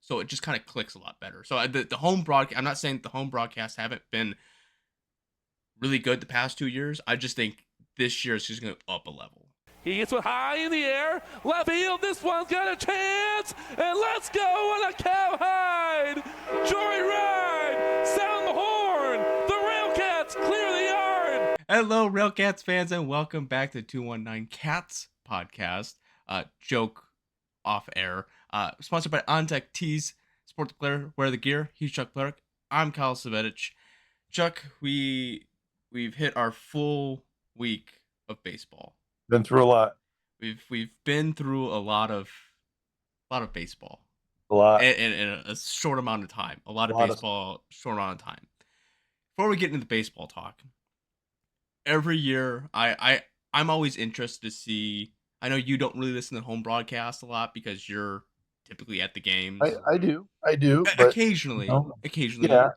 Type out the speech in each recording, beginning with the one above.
so it just kind of clicks a lot better. So the home broadcast, I'm not saying the home broadcasts haven't been really good the past 2 years. I just think this year is just going to up a level. He gets one high in the air, left field. This one's got a chance, and let's go on a cowhide. Joyride, sound the horn. The RailCats clear the yard. Hello, RailCats fans, and welcome back to 219 Cats podcast. Joke off air. Sponsored by OnDeck Tees, Support the player, wear the gear. He's Chuck Clark. I'm Kyle Savedich. Chuck, we've hit our full week of baseball. Been through a lot. We've been through a lot of baseball. A lot. In a short amount of time. A lot of baseball, short amount of time. Before we get into the baseball talk, every year I'm always interested to see. I know you don't really listen to home broadcasts a lot because you're typically at the games. I do. But, occasionally. Yeah.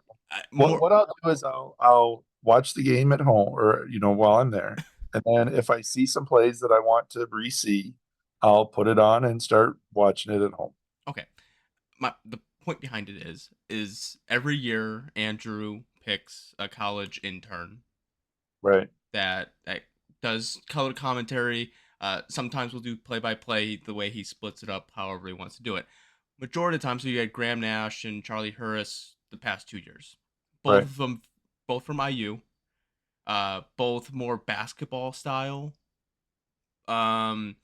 What I'll do is I'll watch the game at home, or while I'm there, and then if I see some plays that I want to re-see, I'll put it on and start watching it at home. Okay. The point behind it is every year Andrew picks a college intern, right? That does color commentary. Sometimes we'll do play-by-play the way he splits it up, however he wants to do it. Majority of the time, so you had Graham Nash and Charlie Harris the past 2 years. Both of them, both from IU. Both more basketball style. I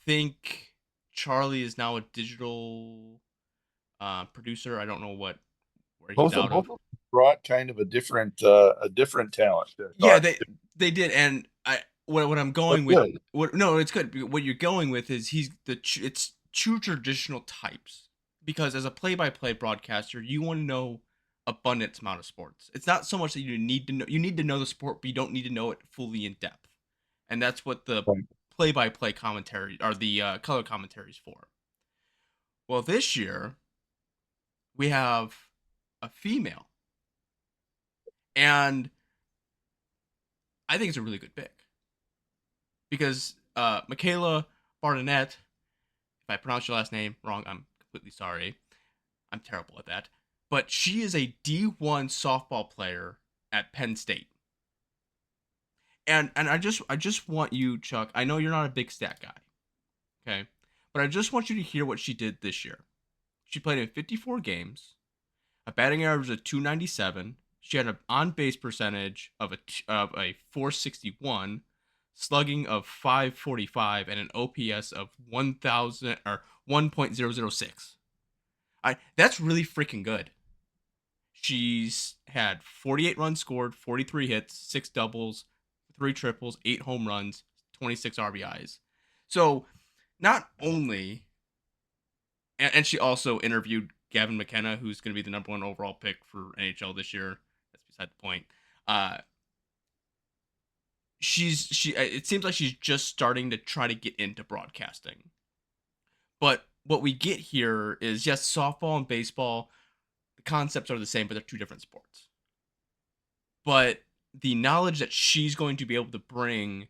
think Charlie is now a digital producer. I don't know where he's out of. Both brought kind of a different talent. Yeah, they did, and what I'm going with. It's good. What you're going with is it's two traditional types, because as a play-by-play broadcaster, you want to know abundant amount of sports. It's not so much that you need to know. You need to know the sport, but you don't need to know it fully in depth, and that's what the play-by-play commentary or the color commentary is for. Well, this year we have a female, and I think it's a really good pick because Michaela Barnett, if I pronounce your last name wrong, I'm completely sorry. I'm terrible at that. But she is a D1 softball player at Penn State. And I just want you, Chuck, I know you're not a big stat guy, okay? But I just want you to hear what she did this year. She played in 54 games, a batting average of 297. She had an on-base percentage of a 461, slugging of 545, and an OPS of 1,000 or 1.006. That's really freaking good. She's had 48 runs scored, 43 hits, 6 doubles, 3 triples, 8 home runs, 26 RBIs. So not only, and she also interviewed Gavin McKenna, who's going to be the number 1 overall pick for NHL this year. That's beside the point. It seems like she's just starting to try to get into broadcasting. But what we get here is, yes, softball and baseball, the concepts are the same, but they're two different sports. But the knowledge that she's going to be able to bring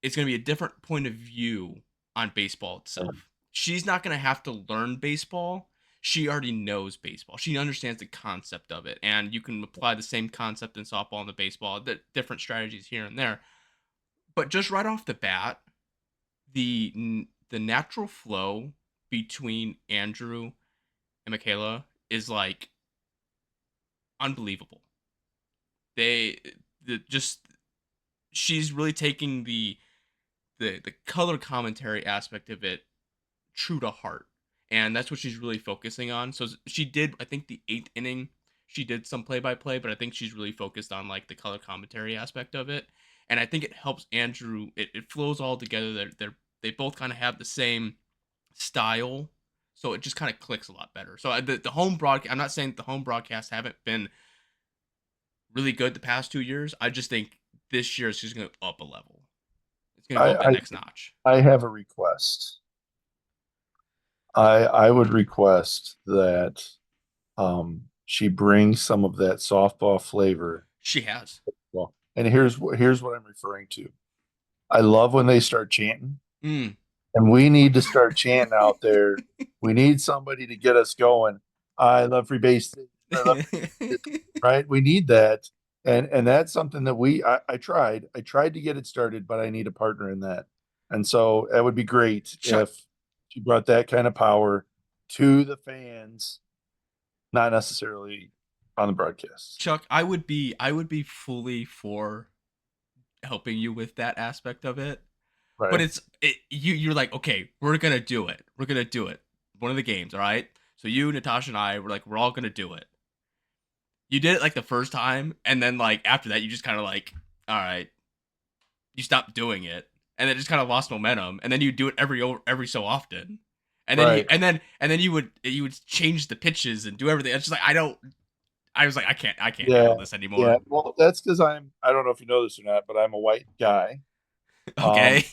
is going to be a different point of view on baseball itself. She's not going to have to learn baseball. She already knows baseball. She understands the concept of it, and you can apply the same concept in softball and the baseball, the different strategies here and there. But just right off the bat, the natural flow between Andrew and Michaela is like unbelievable. She's really taking the color commentary aspect of it true to heart, and that's what she's really focusing on. So she did, I think, the 8th inning, she did some play-by-play, but I think she's really focused on like the color commentary aspect of it, and I think it helps Andrew. It flows all together. They both kind of have the same style, so it just kind of clicks a lot better. So the home broadcast, I'm not saying the home broadcasts haven't been really good the past 2 years. I just think this year is just going to up a level. It's going to go up the next notch. I have a request. I would request that she brings some of that softball flavor. She has. Well, and here's what I'm referring to. I love when they start chanting. And we need to start chanting out there. We need somebody to get us going. I love free base. I love free base, right? We need that. And that's something that I tried. I tried to get it started, but I need a partner in that. And so that would be great Chuck, if you brought that kind of power to the fans, not necessarily on the broadcasts. Chuck, I would be fully for helping you with that aspect of it. But Right. you're like, okay, we're gonna do it. We're gonna do it. One of the games, all right. So you, Natasha, and I were like, we're all gonna do it. You did it like the first time, and then like after that, you just kind of like, all right, you stopped doing it, and then just kind of lost momentum, and then you do it every so often, and then Right. you would change the pitches and do everything. It's just like I was like, I can't Yeah. handle this Yeah. anymore. Well, that's because I don't know if you know this or not, but I'm a white guy, Okay.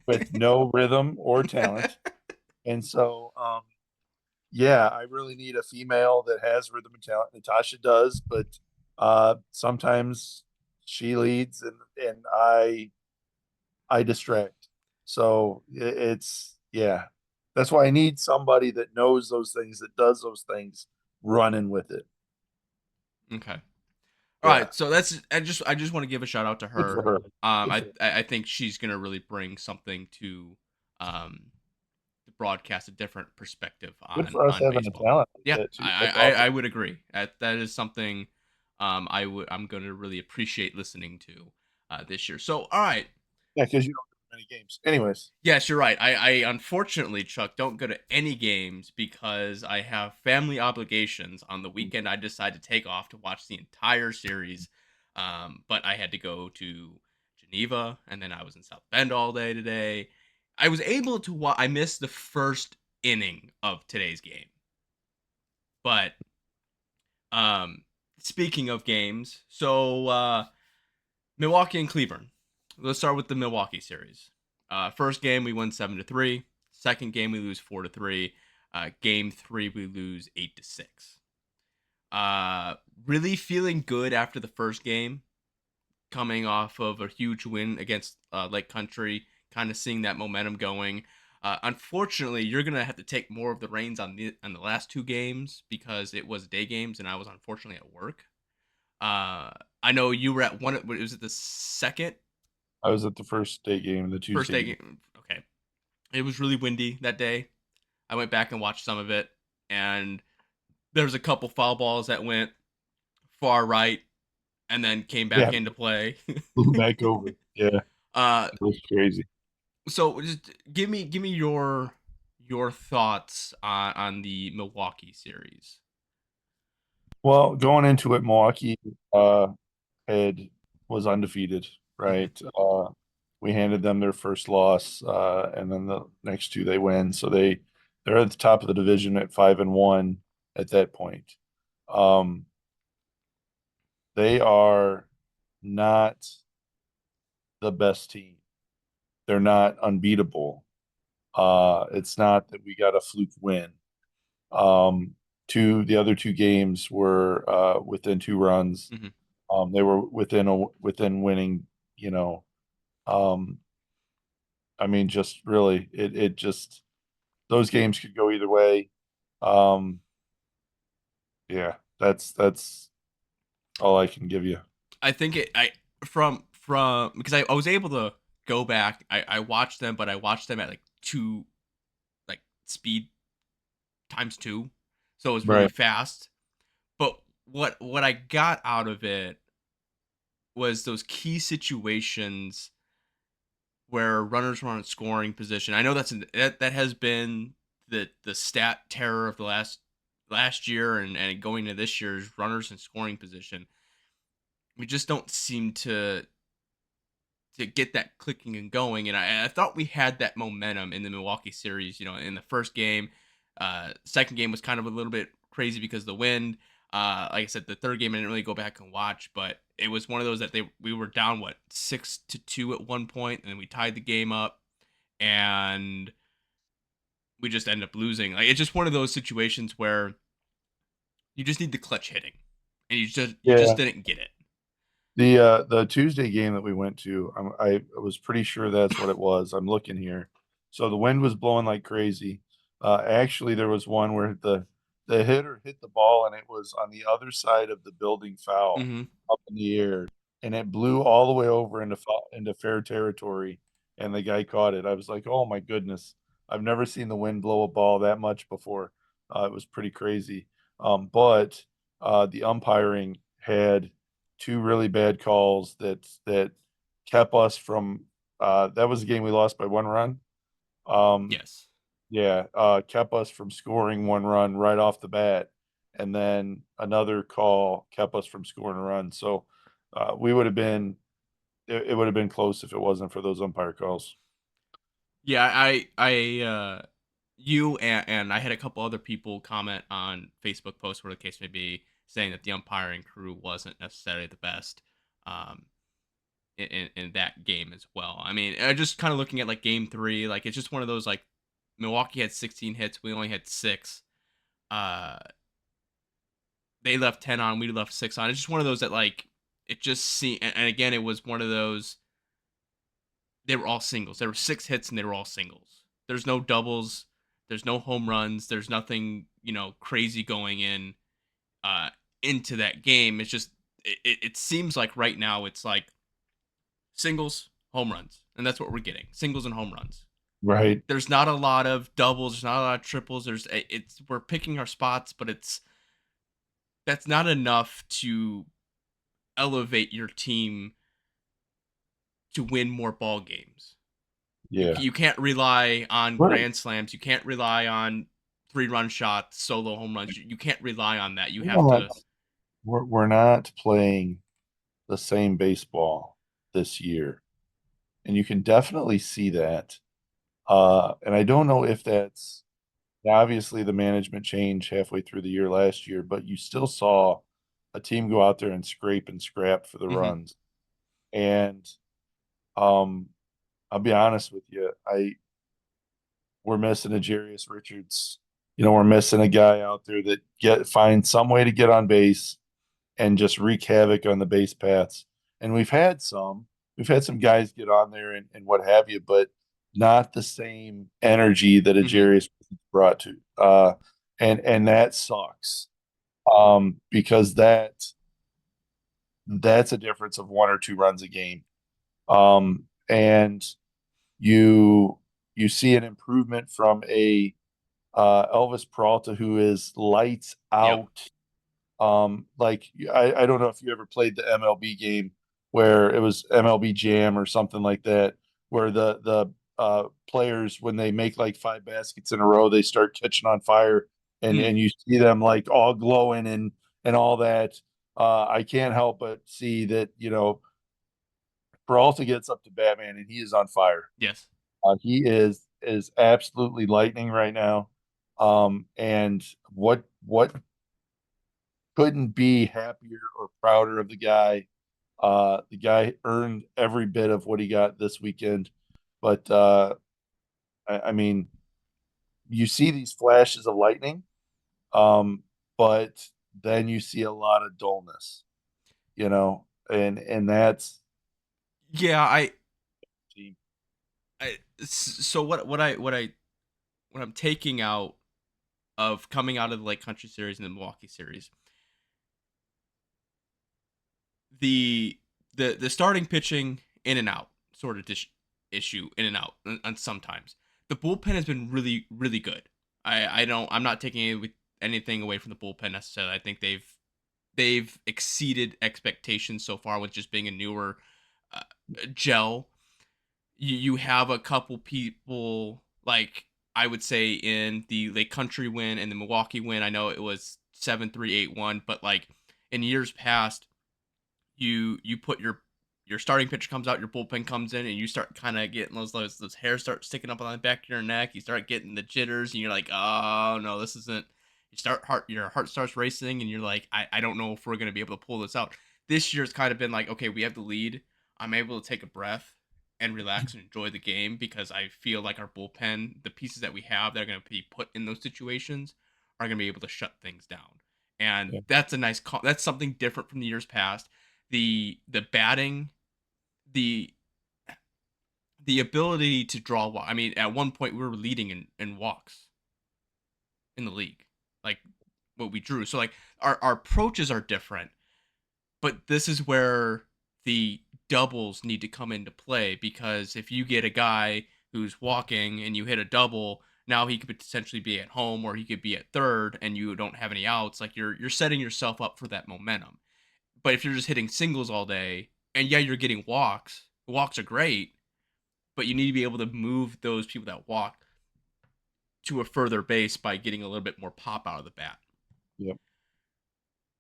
with no rhythm or talent. And so, yeah, I really need a female that has rhythm and talent. Natasha does, but sometimes she leads and I distract. So it's yeah. That's why I need somebody that knows those things, that does those things, running with it. Okay. All Yeah. right, so that's I just want to give a shout out to Good for her. her. Good for her. I think she's gonna really bring something to um the broadcast, a different perspective Good for us on having a baseball. talent like Yeah, that too. That's awesome. I would agree. That is something I'm gonna really appreciate listening to this year. So all right, Yeah, because you don't do many games. Anyways, yes, you're right. I unfortunately, Chuck, don't go to any games because I have family obligations. On the weekend, I decided to take off to watch the entire series. But I had to go to Geneva, and then I was in South Bend all day today. I was able to I missed the first inning of today's game. But um, speaking of games, so Milwaukee and Cleburne. Let's start with the Milwaukee series. First game we won 7-3. Second game we lose 4-3. Game three we lose 8-6. Really feeling good after the first game, coming off of a huge win against Lake Country, kind of seeing that momentum going. Unfortunately, you're gonna have to take more of the reins on the last two games because it was day games and I was unfortunately at work. Uh, I know you were at one. Was it the second I was at the first day game, the first Tuesday day game. game? Okay, it was really windy that day. I went back and watched some of it, and there was a couple foul balls that went far right and then came back Yeah, into play. flew back over. Yeah, uh, it was crazy. so just give me your thoughts on the Milwaukee series. Well, going into it, Milwaukee had was undefeated, Mm-hmm. right? We handed them their first loss, and then the next two they win. So they're at the top of the division at 5-1 at that point. Um, they are not the best team. They're not unbeatable. It's not that we got a fluke win. Um, the other two games were within two runs. Mm-hmm. They were within winning, you know. Um, I mean, just really, it just those games could go either way. Um, yeah, that's all I can give you. I think I from because I was able to go back. I watched them, but I watched them at like two like speed times two, so it was really Right. fast. But what I got out of it was those key situations where runners were in scoring position. I know that has been the stat terror of the last year and going to this year's runners in scoring position. We just don't seem to get that clicking and going. And I thought we had that momentum in the Milwaukee series. You know, in the first game, second game was kind of a little bit crazy because of the wind. Like I said, the third game I didn't really go back and watch, but it was one of those that we were down 6-2 at one point, and then we tied the game up, and we just ended up losing. Like it's just one of those situations where you just need the clutch hitting, and you just Yeah. didn't get it. The Tuesday game that we went to, I was pretty sure that's what it was. I'm looking here. So the wind was blowing like crazy. Actually, there was one where the hitter hit the ball and it was on the other side of the building foul Mm-hmm. up in the air, and it blew all the way over into fair territory, and the guy caught it. I was like, oh my goodness, I've never seen the wind blow a ball that much before. It was pretty crazy. But the umpiring had two really bad calls that kept us from. That was a game we lost by 1 run. Um, Yes. yeah, kept us from scoring 1 run right off the bat, and then another call kept us from scoring a run. So we would have been it would have been close if it wasn't for those umpire calls. Yeah, you and I had a couple other people comment on Facebook posts, where the case may be, saying that the umpiring crew wasn't necessarily the best, um, in that game as well. I mean, just kind of looking at like game three, like it's just one of those, like, Milwaukee had 16 hits, we only had six. Uh, they left 10 on, we left six on. It's just one of those that, like, it just seemed, and again, it was one of those. They were all singles. There were six hits and they were all singles. There's no doubles. There's no home runs. There's nothing, crazy going uh, into that game. It's just, it seems like right now it's like singles, home runs, and that's what we're getting: singles and home runs. Right. There's not a lot of doubles. There's not a lot of triples. We're picking our spots, but that's not enough to elevate your team to win more ball games. You Yeah. you can't rely on Right. grand slams. You can't rely on 3-run shots, solo home runs. You can't rely on that. You We're have to. not we're not playing the same baseball this year, and you can definitely see that. And I don't know if that's obviously the management change halfway through the year last year, but you still saw a team go out there and scrape and scrap for the Hmm. runs. And um, I'll be honest with you, we're missing a Jarius Richards. We're missing a guy out there that finds some way to get on base and just wreak havoc on the base paths. And we've had some guys get on there and what have you, but not the same energy that a Hmm. Jarius brought to. And that sucks. Because that's a difference of 1 or 2 runs a game. And you you see an improvement from a Elvis Peralta who is lights Yep. out. Like I don't know if you ever played the MLB game where it was MLB Jam or something like that, where the players, when they make like 5 baskets in a row, they start catching on fire, and Mm. and you see them like all glowing and all that. I can't help but see that Peralta gets up to Batman and he is on fire. Yes. He is absolutely lightning right now. And what couldn't be happier or prouder of the guy. The guy earned every bit of what he got this weekend. But I mean, you see these flashes of lightning, um, but then you see a lot of dullness, and that's Yeah. So what I'm taking out of coming out of the Lake Country series and the Milwaukee series, the the starting pitching in and out sort of issue, in and out, and sometimes the bullpen has been really, really good. I'm not taking anything away from the bullpen necessarily. I think they've exceeded expectations so far with just being a newer uh, gel. You have a couple people, like, I would say, in the Lake Country win and the Milwaukee win. I know it was 7-3-8-1, but like in years past, you put your starting pitcher comes out, your bullpen comes in, and you start kind of getting those hairs start sticking up on the back of your neck. You start getting the jitters, and you're like, oh no, this isn't. Your heart starts racing, and you're like, I don't know if we're gonna be able to pull this out. This year's kind of been like, okay, we have the lead. I'm able to take a breath and relax and enjoy the game, because I feel like our bullpen, the pieces that we have that are going to be put in those situations, are going to be able to shut things down. And yeah, that's a nice that's something different from the years past. The batting, the the ability to draw. I mean, at one point we were leading in walks in the league, like what we drew. So like our approaches are different, but this is where the doubles need to come into play, because if you get a guy who's walking and you hit a double, now he could potentially be at home or he could be at third and you don't have any outs. Like you're setting yourself up for that momentum. But if you're just hitting singles all day, and yeah, you're getting walks. Walks are great, but you need to be able to move those people that walk to a further base by getting a little bit more pop out of the bat. Yep.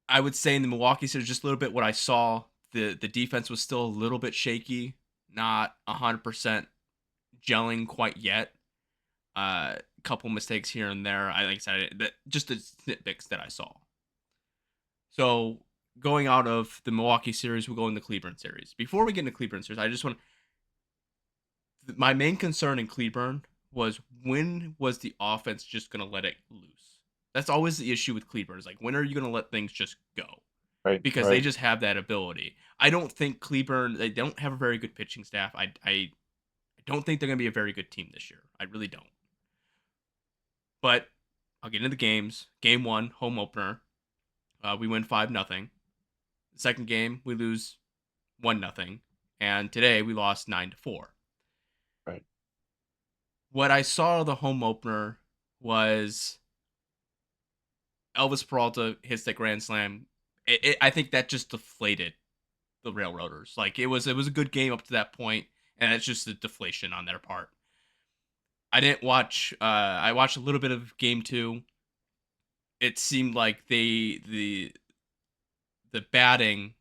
I would say in the Milwaukee series, just a little bit what I saw, the defense was still a little bit shaky, not 100% gelling quite yet. A couple mistakes here and there. Like I said, that just the nitpicks that I saw. So going out of the Milwaukee series, we'll go in the Cleburne series. Before we get into Cleburne series, I just want my main concern in Cleburne was, when was the offense just going to let it loose? That's always the issue with Cleburne. Is like, when are you going to let things just go? Right. Because they just have that ability. I don't think Cleburne, they don't have a very good pitching staff. I don't think they're going to be a very good team this year. I really don't. But I'll get into the games. Game 1, home opener. We win 5-0. The second game, we lose 1-0. And today we lost 9-4. Right. What I saw of the home opener was Elvis Peralta hits that grand slam. I think that just deflated the Railroaders. Like it was a good game up to that point, and it's just a deflation on their part. I didn't watch. I watched a little bit of game 2. It seemed like the batting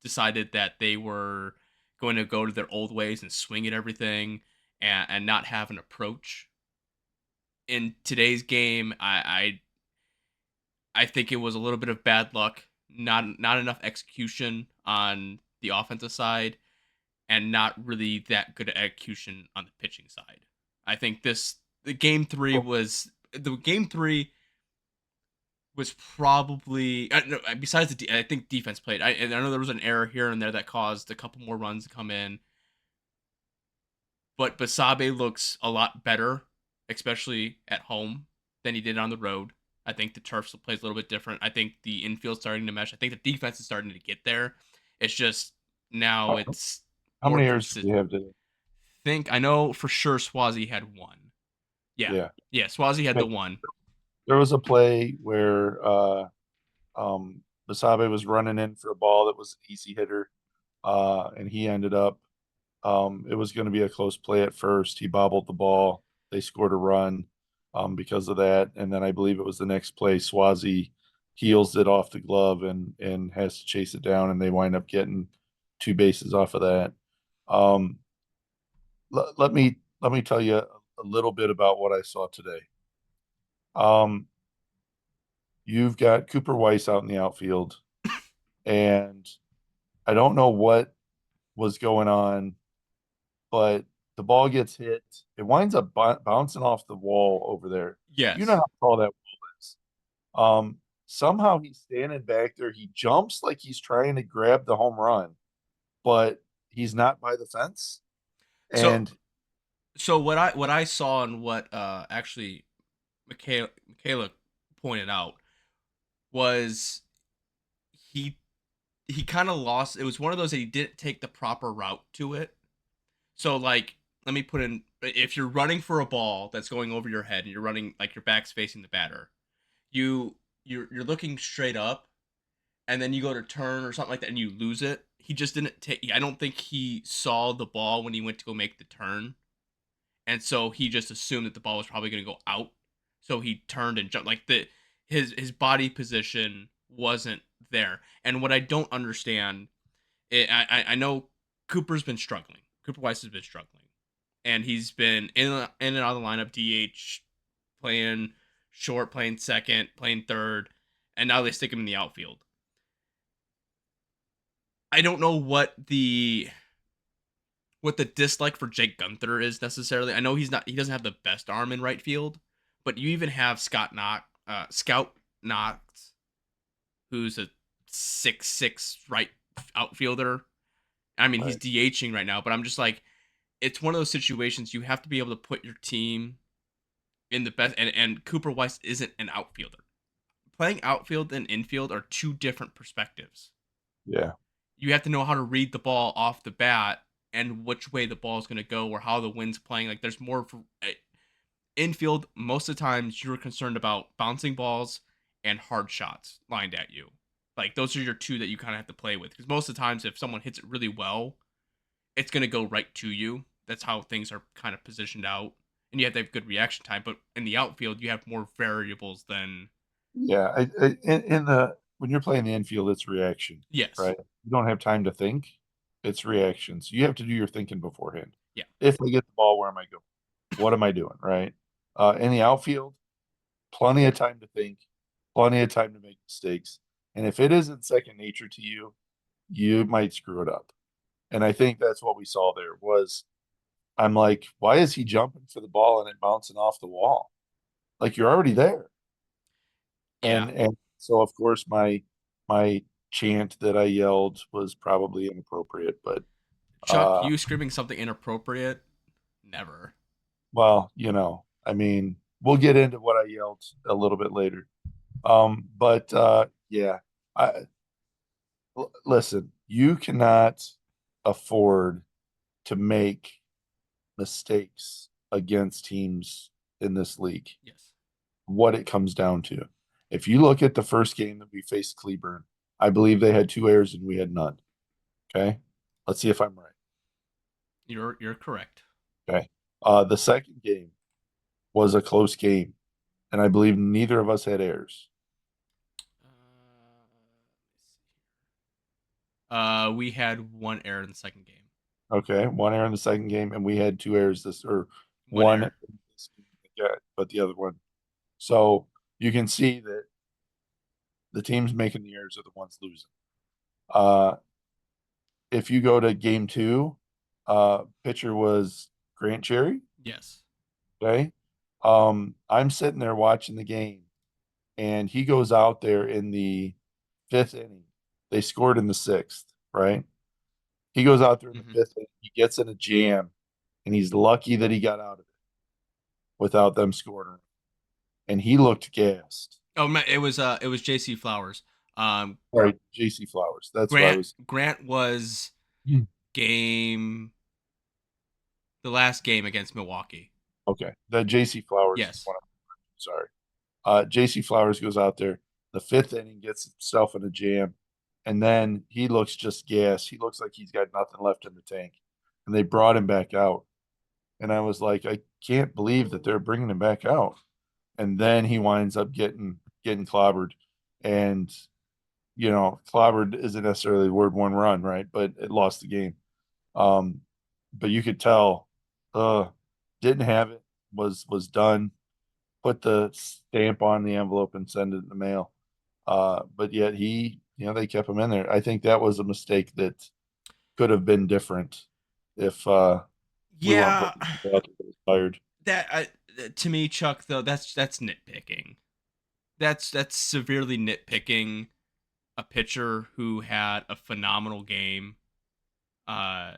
decided that they were going to go to their old ways and swing at everything and not have an approach. In today's game, I think it was a little bit of bad luck, not enough execution on the offensive side, and not really that good execution on the pitching side. I think the game 3 was probably no, besides I think defense played. I know there was an error here and there that caused a couple more runs to come in, but Basabe looks a lot better, especially at home, than he did on the road. I think the turf plays a little bit different. I think the infield's starting to mesh. I think the defense is starting to get there. It's just now it's How more many errors consistent. do you have today? I know for sure Swazi had 1. Yeah. Swazi had the 1. There was a play where Basabe was running in for a ball that was an easy hitter, and he ended up. It was going to be a close play at first. He bobbled the ball. They scored a run because of that, and then I believe it was the next play. Swazi heels it off the glove and has to chase it down, and they wind up getting 2 bases off of that. Let me tell you a little bit about what I saw today. You've got Cooper Weiss out in the outfield, and I don't know what was going on, but the ball gets hit. It winds up bouncing off the wall over there. Yes. You know how tall that wall is. Somehow he's standing back there. He jumps like he's trying to grab the home run, but he's not by the fence. And so what I saw, and what actually Michaela pointed out, was he kind of lost. It was one of those that he didn't take the proper route to it. So like, let me put in, if you're running for a ball that's going over your head and you're running like your back's facing the batter, you're looking straight up, and then you go to turn or something like that and you lose it. He just didn't take. I don't think he saw the ball when he went to go make the turn, and so he just assumed that the ball was probably going to go out. So he turned and jumped. Like his body position wasn't there. And what I don't understand, I know Cooper's been struggling. Cooper Weiss has been struggling, and he's been in and out of the lineup, DH, playing short, playing second, playing third, and now they stick him in the outfield. I don't know what the dislike for Jake Gunther is necessarily. I know he doesn't have the best arm in right field, but you even have Scout Knox, who's a 6'6" right outfielder. I mean, he's DHing right now, but I'm just like, it's one of those situations you have to be able to put your team in the best. And Cooper Weiss isn't an outfielder. Playing outfield and infield are two different perspectives. Yeah. You have to know how to read the ball off the bat and which way the ball is going to go or how the wind's playing. Like there's more for infield. Most of the times you're concerned about bouncing balls and hard shots lined at you. Like those are your two that you kind of have to play with because most of the times if someone hits it really well, it's going to go right to you. That's how things are kind of positioned out. And you have to have good reaction time. But in the outfield, you have more variables than. Yeah. In the when you're playing the infield, it's reaction, Yes. right? You don't have time to think. It's reactions. You have to do your thinking beforehand. Yeah. If I get the ball, where am I going? What am I doing? Right. In the outfield, plenty of time to think, plenty of time to make mistakes. And if it isn't second nature to you, you might screw it up. And I think that's what we saw there was I'm like, why is he jumping for the ball and it bouncing off the wall? Like you're already there. Yeah. And so of course my chant that I yelled was probably inappropriate, but Chuck, you screaming something inappropriate? Never. well, I mean, we'll get into what I yelled a little bit later. But yeah, I listen, you cannot afford to make mistakes against teams in this league. Yes. What it comes down to. If you look at the first game that we faced Cleburne, I believe they had 2 errors and we had none. Okay. Let's see if I'm right. You're correct. Okay. The second game was a close game, and I believe neither of us had errors. We had one error in the second game. Okay, 1 error in the second game, and we had 2 errors or One one, error. yeah, but the other one. So you can see that the teams making the errors are the ones losing. Uh, if you go to game two, pitcher was Grant Cherry. Yes. Okay. I'm sitting there watching the game, and he goes out there in the fifth inning. They scored in the sixth, right? He goes out there in the Mm-hmm. fifth inning. He gets in a jam, and he's lucky that he got out of it without them scoring. And he looked gassed. Oh, it was J.C. Flowers. Right, J.C. Flowers. That's what I Grant was. Grant was Hmm. game the last game against Milwaukee. Okay, that J.C. Flowers is Yes. one. Sorry. J.C. Flowers goes out there. The fifth inning gets himself in a jam, and then he looks just gassed. He looks like he's got nothing left in the tank, and they brought him back out. And I was like, I can't believe that they're bringing him back out. And then he winds up getting clobbered, and clobbered isn't necessarily the word one run, right? But it lost the game. Um, but you could tell, didn't have it, was done, put the stamp on the envelope and send it in the mail. But yet they kept him in there. I think that was a mistake that could have been different if we weren't Yeah. putting people out there that was tired. To me, Chuck, though, that's nitpicking. That's severely nitpicking a pitcher who had a phenomenal game. Uh,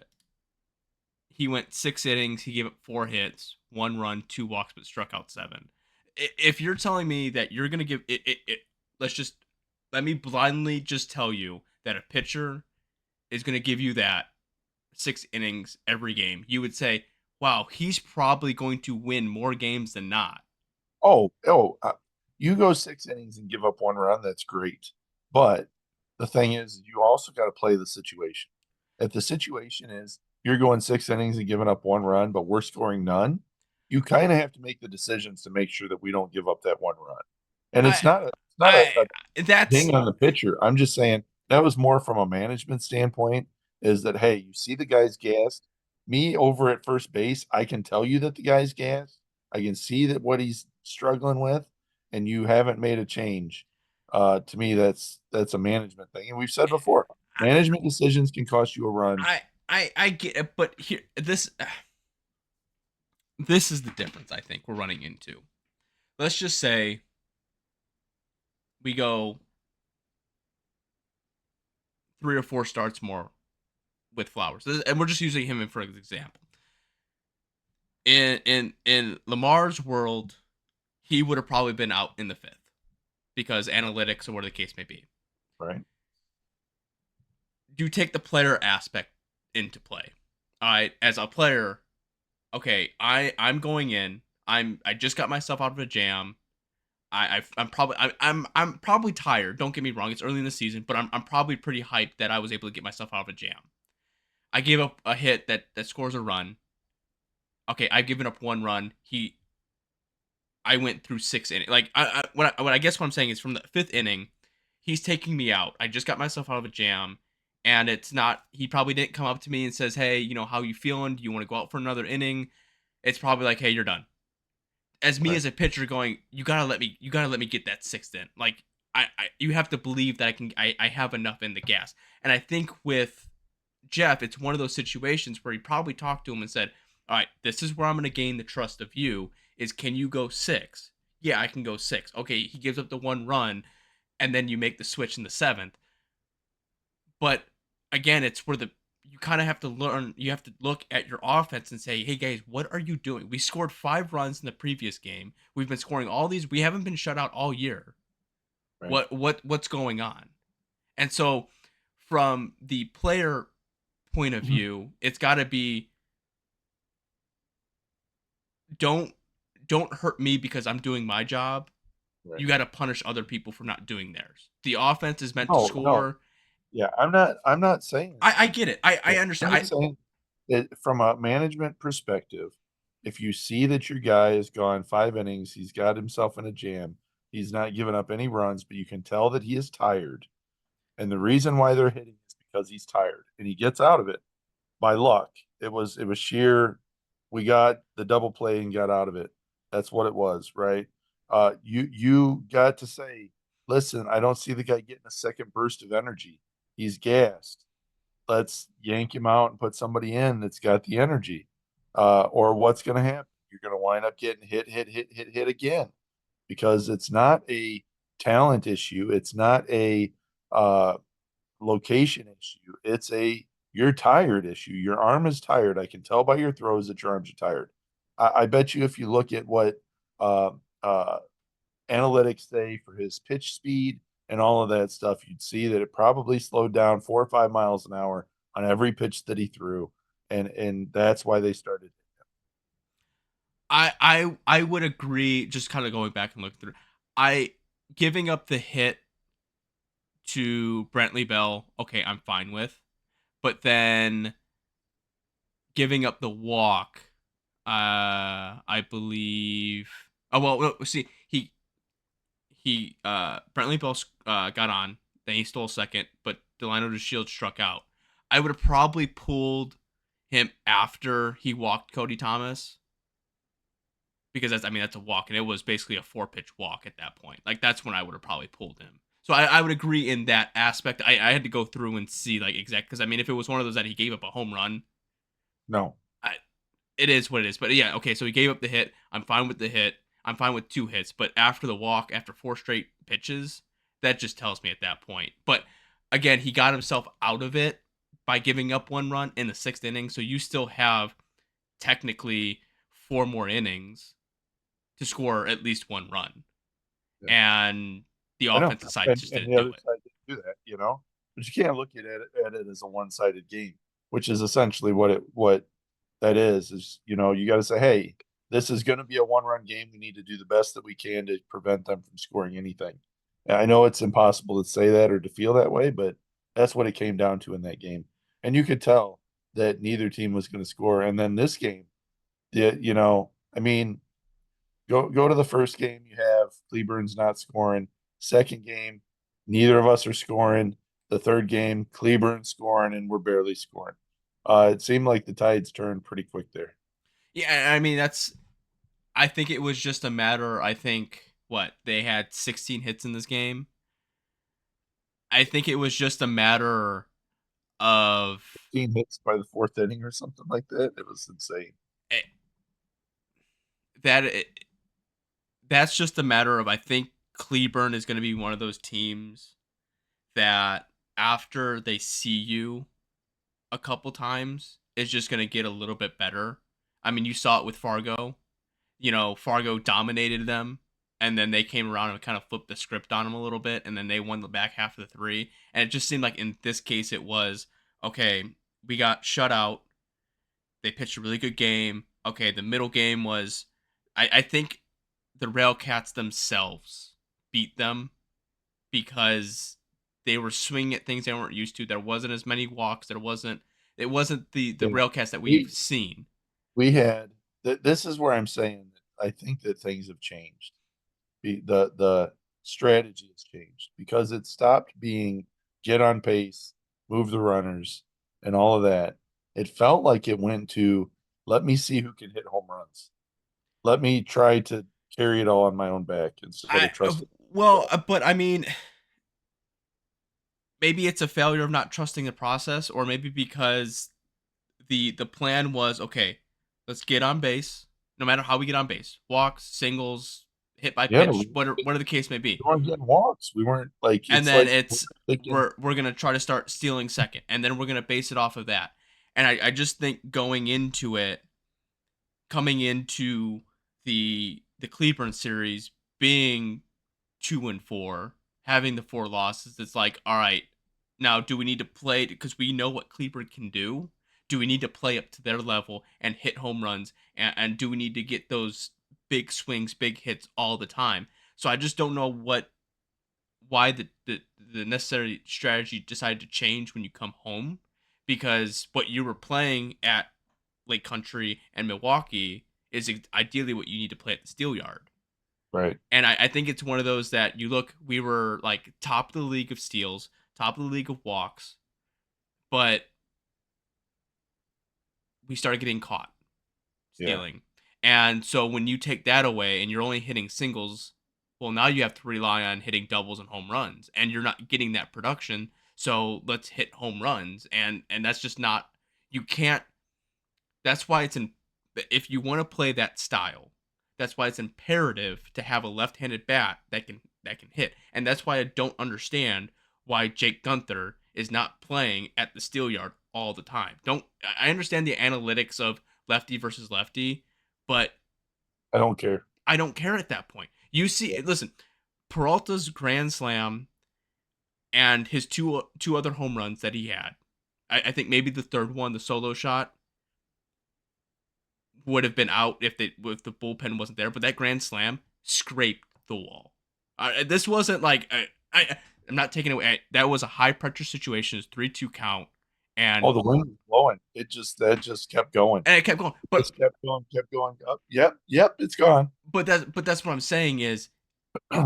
he went 6 innings. He gave up 4 hits, 1 run, 2 walks, but struck out 7. If you're telling me that you're gonna give let me blindly just tell you that a pitcher is gonna give you that 6 innings every game, you would say, "Wow, he's probably going to win more games than not." You go 6 innings and give up 1 run. That's great. But the thing is, you also got to play the situation. If the situation is you're going 6 innings and giving up 1 run, but we're scoring none, you kind of have to make the decisions to make sure that we don't give up that 1 run. And I, it's not I, a that's ding on the pitcher. I'm just saying that was more from a management standpoint is that, hey, you see the guy's gassed. Me over at first base, I can tell you that the guy's gassed. I can see that what he's struggling with, and you haven't made a change. To me, that's a management thing. And we've said before, management decisions can cost you a run. I get it, but here this is the difference I think we're running into. Let's just say we go 3 or 4 starts more with Flowers, and we're just using him for an example. In Lamar's world, he would have probably been out in the fifth because analytics or whatever the case may be. Right. You take the player aspect into play. All right, as a player, okay, I'm going in. I just got myself out of a jam. I'm probably tired. Don't get me wrong. It's early in the season, but I'm probably pretty hyped that I was able to get myself out of a jam. I gave up a hit that scores a run. Okay, I've given up one run. I went through 6 innings. Like what I guess what I'm saying is from the fifth inning, he's taking me out. I just got myself out of a jam, and it's not. He probably didn't come up to me and says, "Hey, how you feeling? Do you want to go out for another inning?" It's probably like, "Hey, you're done." As me Right. as a pitcher going, you gotta let me get that sixth in. Like you have to believe that I have enough in the gas. And I think with Jeff, it's one of those situations where he probably talked to him and said, "All right, this is where I'm gonna gain the trust of you. Is can you go six? Yeah, I can go six. Okay, he gives up the one run, and then you make the switch in the seventh. But again, it's where the you kind of have to learn. You have to look at your offense and say, "Hey guys, what are you doing? We scored 5 runs in the previous game. We've been scoring all these. We haven't been shut out all year. Right. What's going on?" And so, from the player point of Mhm. view, it's got to be don't don't hurt me because I'm doing my job. Right. You got to punish other people for not doing theirs. The offense is meant to No, no. score. Yeah, I'm not saying I that. get it. I understand. I'm saying that from a management perspective, if you see that your guy has gone 5 innings, he's got himself in a jam, he's not giving up any runs, but you can tell that he is tired. And the reason why they're hitting is because he's tired and he gets out of it by luck. It was sheer. We got the double play and got out of it. That's what it was, right? You got to say, listen, I don't see the guy getting a second burst of energy. He's gassed. Let's yank him out and put somebody in that's got the energy. Or what's going to happen? You're going to wind up getting hit again because it's not a talent issue. It's not a uh, location issue. It's a you're tired issue. Your arm is tired. I can tell by your throws that your arms are tired. I bet you if you look at what uh, uh, analytics say for his pitch speed and all of that stuff, you'd see that it probably slowed down 4 or 5 miles an hour on every pitch that he threw, and that's why they started. I would agree. Just kind of going back and looking through, I giving up the hit to Brantley Bell. Okay, I'm fine with, but then giving up the walk. I believe. Oh well, no, see, Brantley Bell got on, then he stole second, but Delano DeShields struck out. I would have probably pulled him after he walked Cody Thomas because that's a walk, and it was basically a 4 pitch walk at that point. Like that's when I would have probably pulled him. So I would agree in that aspect. I had to go through and see like exact because if it was one of those that he gave up a home run, No, I, it is what it is. But yeah, okay, so he gave up the hit. I'm fine with the hit. I'm fine with 2 hits. But after the walk, after 4 straight pitches, that just tells me at that point. But again, he got himself out of it by giving up 1 run in the 6th inning. So you still have technically 4 more innings to score at least 1 run. yeah, And the I know, offensive side just and didn't the do other it. side didn't do that. But you can't look at it as a one-sided game, which is essentially what that is you got to say, hey, this is going to be a one-run game. We need to do the best that we can to prevent them from scoring anything. And I know it's impossible to say that or to feel that way, but that's what it came down to in that game. And you could tell that neither team was going to score. And then this game, I mean, go to the first game. You have Cleburne's not scoring. Second game, neither of us are scoring. The third game, Cleburne scoring, and we're barely scoring. It seemed like the tides turned pretty quick there. Yeah, I think it was just a matter. I think what they had 16 hits in this game. I think it was just a matter of 15 hits by the fourth inning or something like that. It was insane. eh, that. That's just a matter of I think Cleburne is going to be one of those teams that after they see you a couple times is just going to get a little bit better. I mean, you saw it with Fargo. Fargo dominated them, and then they came around and kind of flipped the script on them a little bit, and then they won the back half of the 3. And it just seemed like in this case it was, okay, we got shut out. They pitched a really good game. Okay, the middle game was, I think the RailCats themselves beat them because they were swinging at things they weren't used to. There wasn't as many walks. It wasn't the RailCats that we've seen. We had this is where I'm saying that I think that things have changed. The strategy has changed because it stopped being get on pace, move the runners, and all of that. It felt like it went to let me see who can hit home runs. Let me try to carry it all on my own back instead of trusting. But I mean, maybe it's a failure of not trusting the process, or maybe because the plan was, okay, let's get on base, no matter how we get on base, walks, singles, hit by pitch, whatever the case may be. We weren't getting walks. We weren't like. And then we're gonna try to start stealing second, and then we're gonna base it off of that. And I just think coming into the Cleburne series being 2-4, having the 4 losses, it's like, all right, now do we need to play, because we know what Cleburne can do? Do we need to play up to their level and hit home runs? And do we need to get those big swings, big hits all the time? So I just don't know why the necessary strategy decided to change when you come home, because what you were playing at Lake Country and Milwaukee is ideally what you need to play at the Steel Yard. Right. And I think it's one of those that you look, we were like top of the league of steals, top of the league of walks, but we started getting caught stealing. Yeah. And so when you take that away and you're only hitting singles, well, now you have to rely on hitting doubles and home runs, and you're not getting that production. So let's hit home runs. And that's just not, you can't, that's why if you want to play that style, that's why it's imperative to have a left-handed bat that can hit. And that's why I don't understand why Jake Gunther is not playing at the Steel Yard all the time. I understand the analytics of lefty versus lefty, but I don't care. I don't care at that point. You see, listen, Peralta's grand slam and his two other home runs that he had, I think maybe the third one, the solo shot, would have been out if the bullpen wasn't there. But that grand slam scraped the wall. This wasn't like I'm not taking away. That was a high pressure situation. It's 3-2 count. And the wind was blowing. That just kept going. And it kept going. But it kept going up. Yep, it's gone. But that's what I'm saying is,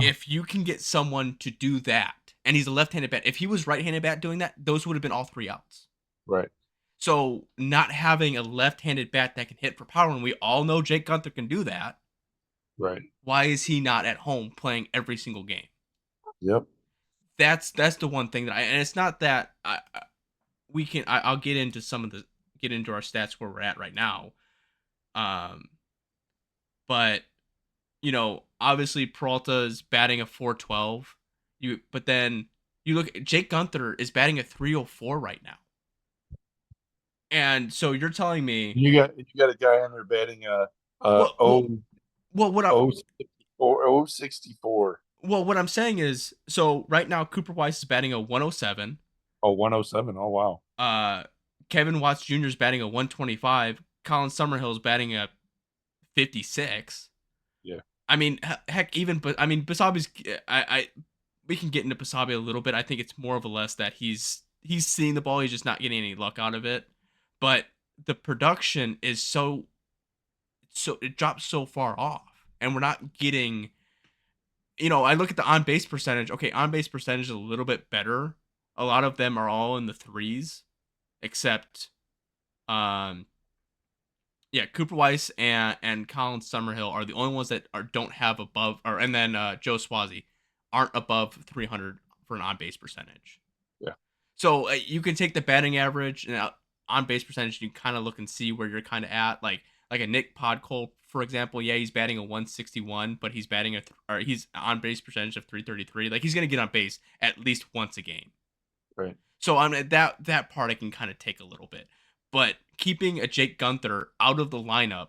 if you can get someone to do that, and he's a left-handed bat, if he was right-handed bat doing that, those would have been all 3 outs. Right. So not having a left-handed bat that can hit for power, and we all know Jake Gunther can do that. Right. Why is he not at home playing every single game? Yep. That's the one thing that and it's not that I'll get into our stats where we're at right now. But obviously Peralta is batting a 412. But then you look at Jake Gunther is batting a 304 right now. And so you're telling me you got a guy in there batting a 064. Well, what I'm saying is, so right now Cooper Weiss is batting a 107. Oh, 107. Oh, wow. Kevin Watts Jr. is batting a 125. Colin Summerhill is batting a 56. Yeah. I mean, heck, Basabe's. We can get into Basabe a little bit. I think it's more of a less that he's seeing the ball. He's just not getting any luck out of it. But the production is so it drops so far off, and we're not getting. I look at the on-base percentage. Okay, on-base percentage is a little bit better. A lot of them are all in the 3s, except, Cooper Weiss and Colin Summerhill are the only ones that don't have above, and then Joe Swazi aren't above 300 for an on-base percentage. Yeah. So you can take the batting average and on-base percentage, you kind of look and see where you're kind of at, like a Nick Podkolp, for example. Yeah, he's batting a 161, but he's batting he's on base percentage of 333. Like, he's gonna get on base at least once a game. Right. So that part I can kind of take a little bit, but keeping a Jake Gunther out of the lineup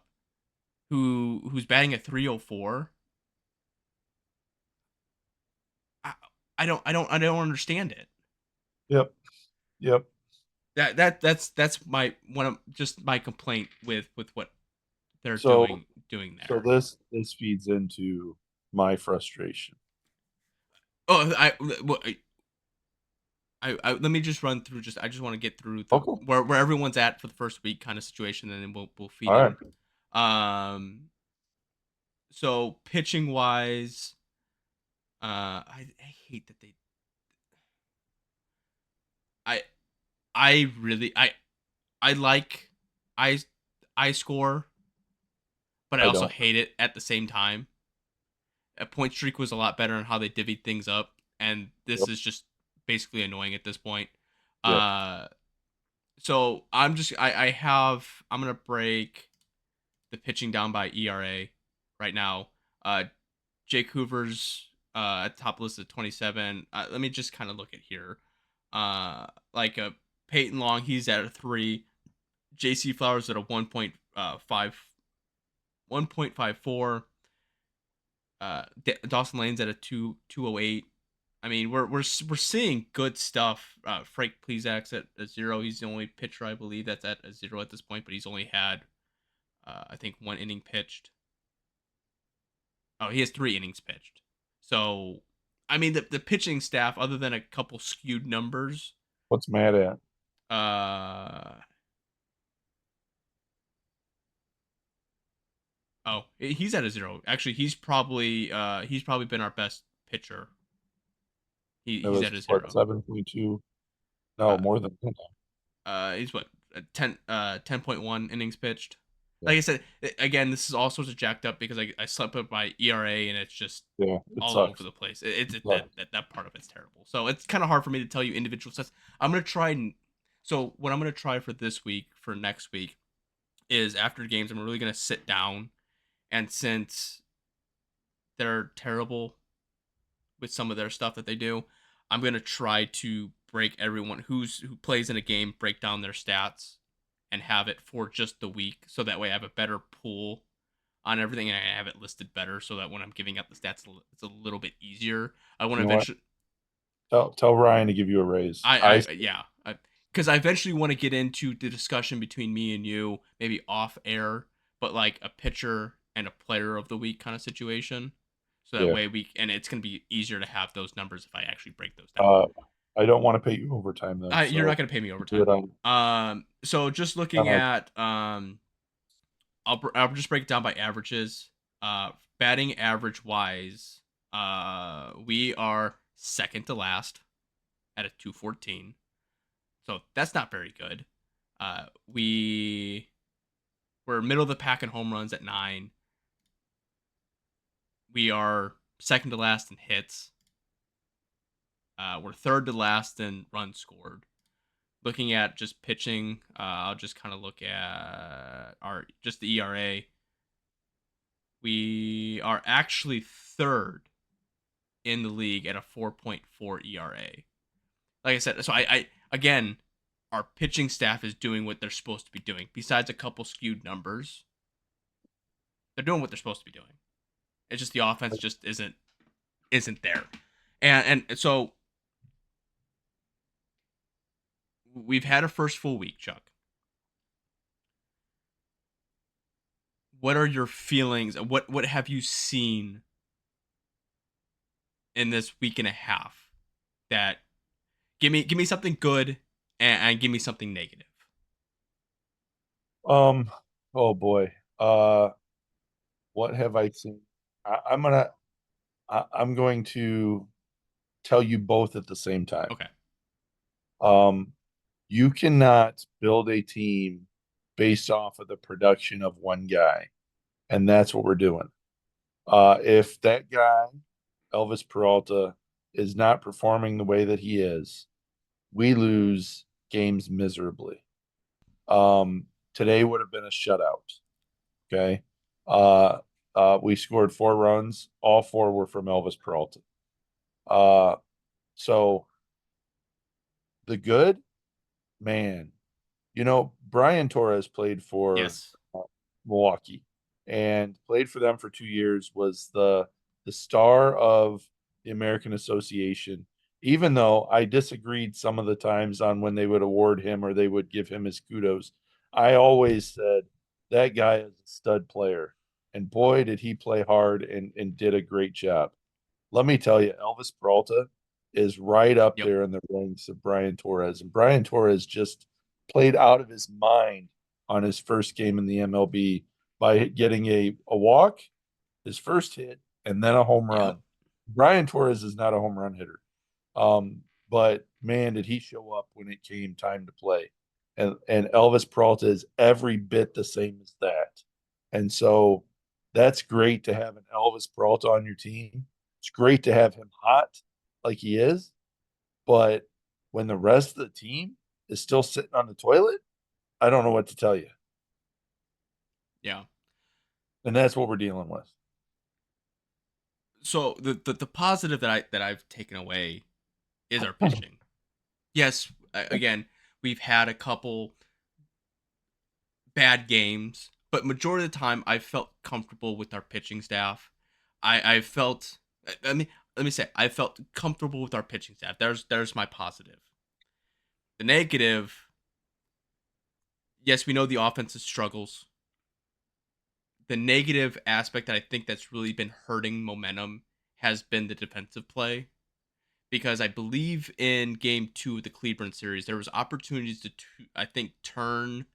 who's batting at 304. I, I don't understand it. Yep. Yep. That's my complaint with what they're So doing so there. this feeds into my frustration. Oh, let me just run through. I just want to get through the Okay. where everyone's at for the first week kind of situation, and then we'll feed All right. in. So pitching wise, I hate that I I really I like I I score, but I I also don't. hate it at the same time. A point streak was a lot better in how they divvied things up, and this Yep. is just basically annoying at this point. Yep. Uh, so I'm gonna break the pitching down by ERA right now. Jake Hoover's at the top list at 27. Let me just kind of look at here. Like Peyton Long, he's at a 3. JC Flowers at a 1.54. Dawson Lane's at a 208. I mean, we're seeing good stuff. Frank Plezak's at a 0. He's the only pitcher I believe that's at a 0 at this point, but he's only had I think 1 inning pitched. Oh, he has 3 innings pitched. So, I mean, the pitching staff, other than a couple skewed numbers, What's Matt at? uh, oh, he's at a 0. Actually, he's probably been our best pitcher. It He's was at a what, 0. 7.2? No, Uh, more than 10. he's what 10.1 innings pitched. Yeah. Like I said, again, this is all sorts of jacked up because I slept up my ERA and it's just Yeah, it all over sucks. the place. It sucks. That part of it's terrible. So it's kind of hard for me to tell you individual sets. I'm gonna try and so what I'm gonna try for this week for next week is after games I'm really gonna sit down and since they're terrible with some of their stuff that they do, I'm gonna try to break everyone who plays in a game, break down their stats, and have it for just the week, so that way I have a better pool on everything and I have it listed better, so that when I'm giving out the stats, it's a little bit easier. I want You to know what? eventually, Tell Ryan to give you a raise. yeah, because I eventually want to get into the discussion between me and you, maybe off air, but like a pitcher and a player of the week kind of situation. So that Yeah. way and it's gonna be easier to have those numbers if I actually break those down. Uh, I don't want to pay you overtime though, You're not so gonna pay me do it overtime. on. So just looking Uh, at I'll just break it down by averages. Batting average wise, we are second to last at a 214. So that's not very good. We're middle of the pack in home runs at 9. We are second to last in hits. We're third to last in runs scored. Looking at just pitching, I'll just kind of look at just the ERA. We are actually third in the league at a 4.4 ERA. Like I said, so I again, our pitching staff is doing what they're supposed to be doing. Besides a couple skewed numbers, they're doing what they're supposed to be doing. It's just the offense just isn't there, and so we've had a first full week, Chuck. What are your feelings? What have you seen in this week and a half that give me something good and give me something negative? um. Oh boy. What have I seen? I'm going to tell you both at the same time. Okay. Um, you cannot build a team based off of the production of one guy, and that's what we're doing. If that guy, Elvis Peralta, is not performing the way that he is, we lose games miserably. Today would have been a shutout. Okay. Uh, we scored 4 runs. All 4 were from Elvis Peralta. So the good, man, Brian Torres played for Yes. Milwaukee and played for them for 2 years, was the star of the American Association, even though I disagreed some of the times on when they would award him or they would give him his kudos. I always said that guy is a stud player. And boy, did he play hard and did a great job. Let me tell you, Elvis Peralta is right up Yep. there in the ranks of Brian Torres. And Brian Torres just played out of his mind on his first game in the MLB by getting a walk, his first hit, and then a home Yep. run. Brian Torres is not a home run hitter. But man, did he show up when it came time to play. And Elvis Peralta is every bit the same as that. And so that's great to have an Elvis Peralta on your team. It's great to have him hot like he is, but when the rest of the team is still sitting on the toilet, I don't know what to tell you. Yeah. And that's what we're dealing with. So the positive that I've taken away is our pitching. Yes, again, we've had a couple bad games, but majority of the time I felt comfortable with our pitching staff. I felt let me say I felt comfortable with our pitching staff. There's my positive. The negative, yes, we know the offense's struggles. The negative aspect that I think that's really been hurting momentum has been the defensive play. Because I believe in game 2 of the Cleburne series, there was opportunities to, I think, turn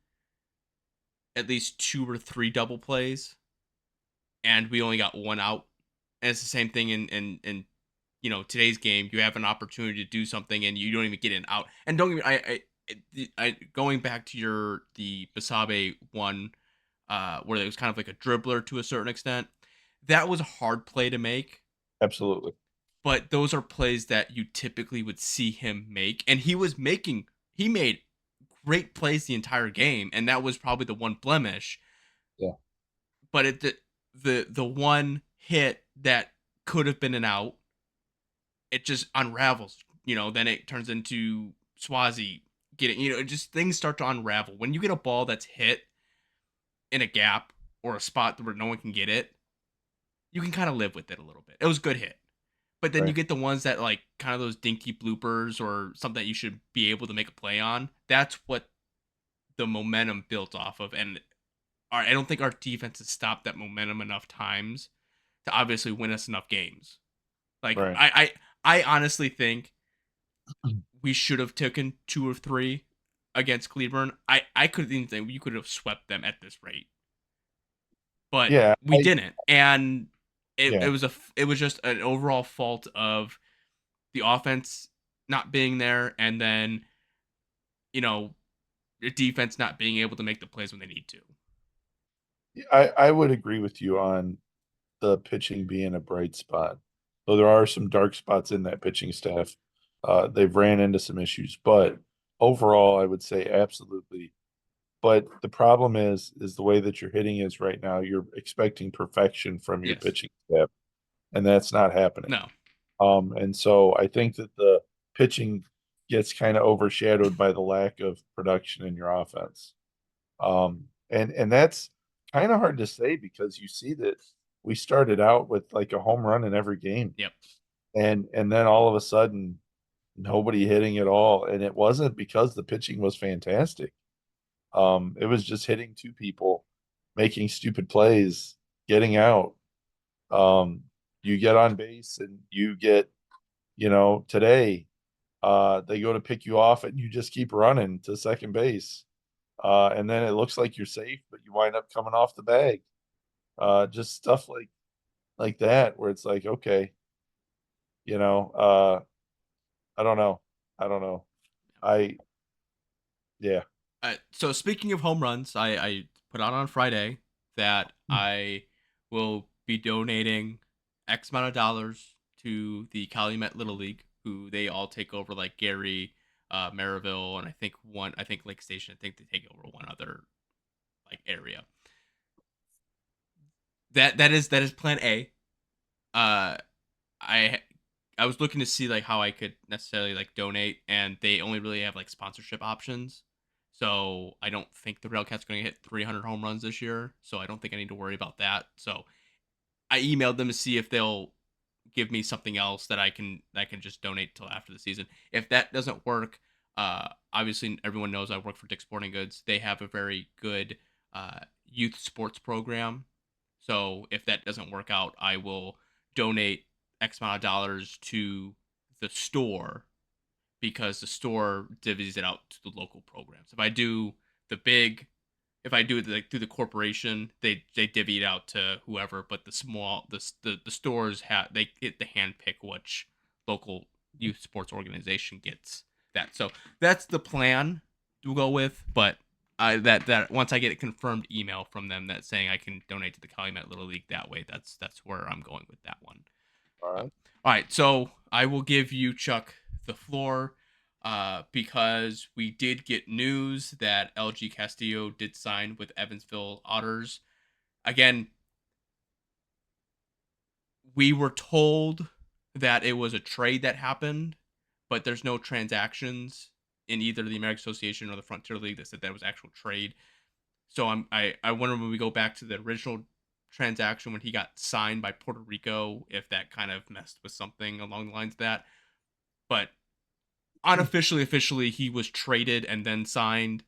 at least 2 or 3 double plays, and we only got one out. And it's the same thing in today's game. You have an opportunity to do something, and you don't even get an out. And don't get me, I going back to the Basabe one, where it was kind of like a dribbler to a certain extent. That was a hard play to make. Absolutely. But those are plays that you typically would see him make, and he made great plays the entire game, and that was probably the one blemish. Yeah. But the one hit that could have been an out, it just unravels. Then it turns into Swazi getting, just things start to unravel when you get a ball that's hit in a gap or a spot where no one can get it. You can kind of live with it a little bit. It was a good hit. But then you Right. get the ones that like kind of those dinky bloopers or something that you should be able to make a play on. That's what the momentum built off of. And I don't think our defense has stopped that momentum enough times to obviously win us enough games. Like Right. I honestly think we should have taken 2 or 3 against Cleburne. I could even think you could have swept them at this rate, but Yeah. we didn't. And Yeah. it was just an overall fault of the offense not being there, and then the defense not being able to make the plays when they need to. I would agree with you on the pitching being a bright spot. Though there are some dark spots in that pitching staff. They've ran into some issues, but overall, I would say absolutely. But the problem is the way that you're hitting is right now. You're expecting perfection from your Yes. pitching staff, and that's not happening. No. And so I think that the pitching gets kind of overshadowed by the lack of production in your offense. And that's kind of hard to say because you see that we started out with like a home run in every game, Yep. and then all of a sudden nobody hitting at all, and it wasn't because the pitching was fantastic. It was just hitting two people, making stupid plays, getting out. Um, you get on base and you get, today, they go to pick you off and you just keep running to second base. And then it looks like you're safe, but you wind up coming off the bag. Just stuff like that where it's like, okay, you know, uh, I don't know. I don't know. I yeah. So speaking of home runs, I put out on Friday that I will be donating X amount of dollars to the Calumet Little League, who they all take over, like Gary, Maryville, and I think Lake Station. I think they take over one other like area. That is plan A. Uh, I I was looking to see like how I could necessarily like donate, and they only really have like sponsorship options. So I don't think the RailCats going to hit 300 home runs this year. So I don't think I need to worry about that. So I emailed them to see if they'll give me something else that I can just donate till after the season. If that doesn't work, obviously everyone knows I work for Dick's Sporting Goods. They have a very good youth sports program. So if that doesn't work out, I will donate X amount of dollars to the store because the store divvies it out to the local programs. If I do the big, if I do it like through the corporation, they divvy it out to whoever. But the small the stores have they get the hand pick which local youth sports organization gets that. So that's the plan to go with. But that once I get a confirmed email from them that saying I can donate to the Calumet Little League that way, that's where I'm going with that one. All right. All right, so I will give you, Chuck, the floor because we did get news that LG Castillo did sign with Evansville Otters. Again, we were told that it was a trade that happened, but there's no transactions in either the American Association or the Frontier League that said that was actual trade. So I wonder when we go back to the original transaction when he got signed by Puerto Rico if that kind of messed with something along the lines of that. But unofficially, officially, he was traded and then signed.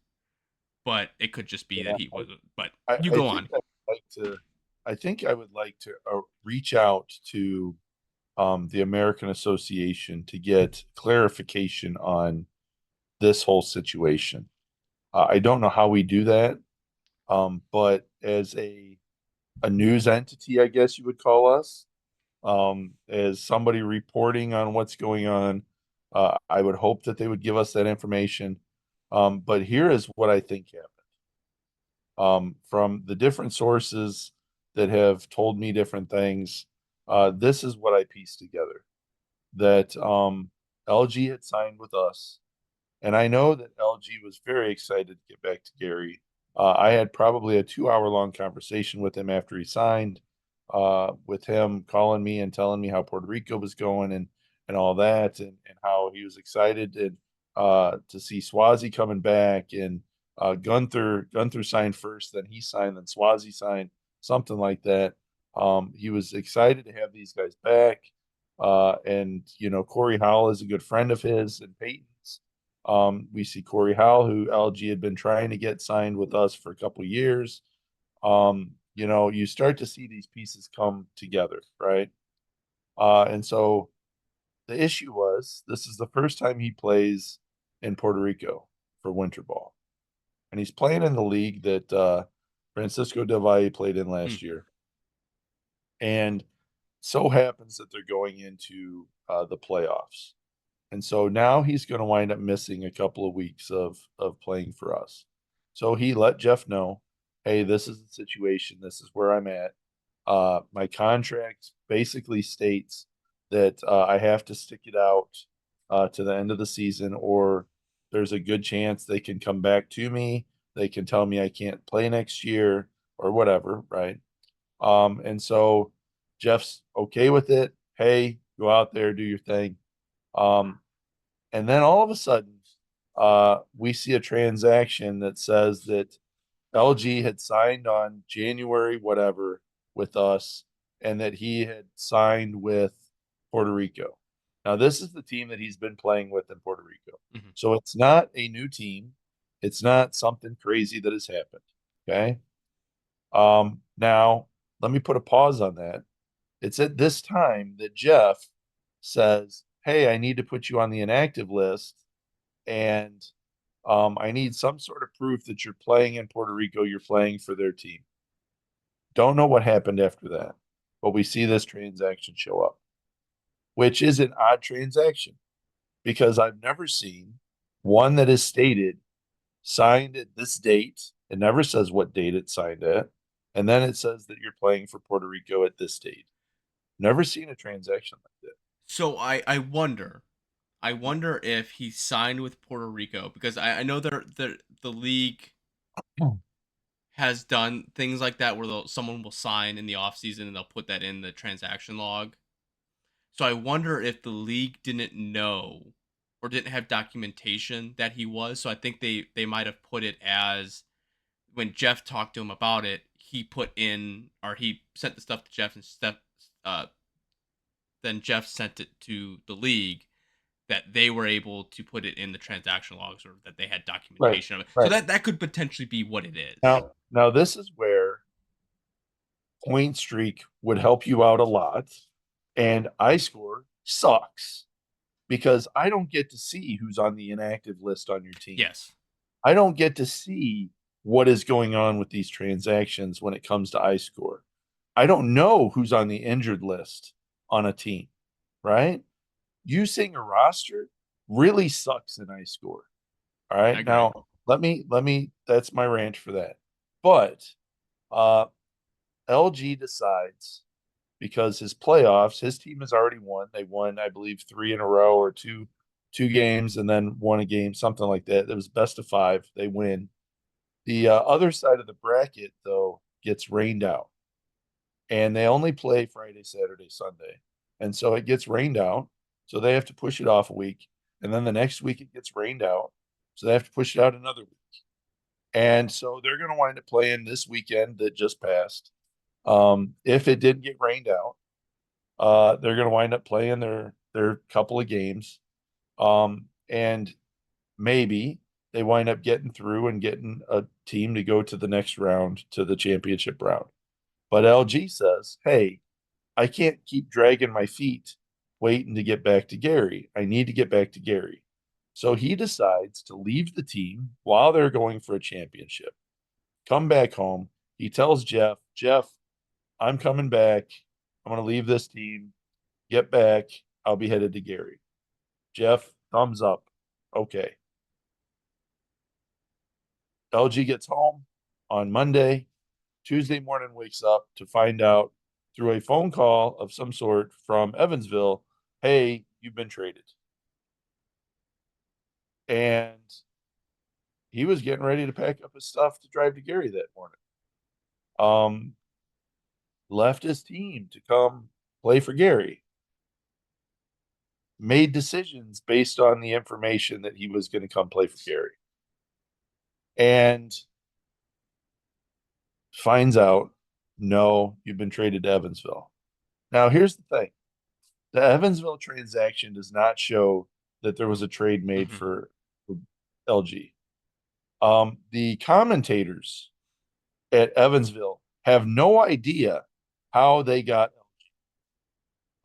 But it could just be that he wasn't. But you I go think on. I would like to. I think I would like to reach out to the American Association to get clarification on this whole situation. I don't know how we do that, but as a news entity, I guess you would call us, as somebody reporting on what's going on, I would hope that they would give us that information. But here is what I think happened. From the different sources that have told me different things, this is what I pieced together. That LG had signed with us. And I know that LG was very excited to get back to Gary. I had probably a 2 hour long conversation with him after he signed, with him calling me and telling me how Puerto Rico was going and all that, and how he was excited to see Swazi coming back, and Gunther signed first, then he signed, then Swazi signed, something like that. He was excited to have these guys back. And Corey Howell is a good friend of his and Peyton's. We see Corey Howell, who LG had been trying to get signed with us for a couple of years. You start to see these pieces come together, right? And so the issue was this is the first time he plays in Puerto Rico for winter ball. And he's playing in the league that Francisco Del Valle played in Hmm. last year. And so happens that they're going into the playoffs. And so now he's going to wind up missing a couple of weeks of playing for us. So he let Jeff know, hey, this is the situation. This is where I'm at. My contract basically states that I have to stick it out to the end of the season, or there's a good chance they can come back to me. They can tell me I can't play next year or whatever, right? And so Jeff's okay with it. Hey, go out there, do your thing. And then all of a sudden, we see a transaction that says that LG had signed on January whatever with us, and that he had signed with Puerto Rico. Now, this is the team that he's been playing with in Puerto Rico. Mm-hmm. So it's not a new team. It's not something crazy that has happened. Okay. Now, let me put a pause on that. It's at this time that Jeff says, hey, I need to put you on the inactive list, and I need some sort of proof that you're playing in Puerto Rico, you're playing for their team. Don't know what happened after that, but we see this transaction show up, which is an odd transaction because I've never seen one that is stated signed at this date. It never says what date it's signed at. And then it says that you're playing for Puerto Rico at this date. Never seen a transaction like that. So I wonder if he signed with Puerto Rico because I know the league has done things like that where someone will sign in the offseason and they'll put that in the transaction log. So I wonder if the league didn't know or didn't have documentation that he was. So I think they might have put it as when Jeff talked to him about it, he put in or he sent the stuff to Jeff and then Jeff sent it to the league that they were able to put it in the transaction logs or that they had Right. documentation of it. So Right. that could potentially be what it is. Now this is where point streak would help you out a lot, and iScore sucks because I don't get to see who's on the inactive list on your team. Yes. I don't get to see what is going on with these transactions when it comes to iScore. I don't know who's on the injured list on a team, right? Using a roster really sucks in iScore. All I right. agree. Now let me that's my rant for that. But LG decides because his playoffs, his team has already won. They won, I believe, 3 in a row or two games and then won a game, something like that. It was best of 5. They win. The other side of the bracket, though, gets rained out, and they only play Friday, Saturday, Sunday, and so it gets rained out. So they have to push it off a week, and then the next week it gets rained out, so they have to push it out another week. And so they're going to wind up playing this weekend that just passed. If it didn't get rained out, they're going to wind up playing their couple of games, and maybe they wind up getting through and getting a team to go to the next round, to the championship round. But LG says, "Hey, I can't keep dragging my feet waiting to get back to Gary. I need to get back to Gary." So he decides to leave the team while they're going for a championship. Come back home. He tells Jeff, "Jeff, I'm coming back. I'm going to leave this team. Get back. I'll be headed to Gary." Jeff, thumbs up. Okay. LG gets home on Monday. Tuesday morning wakes up to find out through a phone call of some sort from Evansville, "Hey, you've been traded." And he was getting ready to pack up his stuff to drive to Gary that morning. Left his team to come play for Gary. Made decisions based on the information that he was going to come play for Gary. And finds out, no, you've been traded to Evansville. Now, here's the thing. The Evansville transaction does not show that there was a trade made Mm-hmm. for LG. The commentators at Evansville have no idea how they got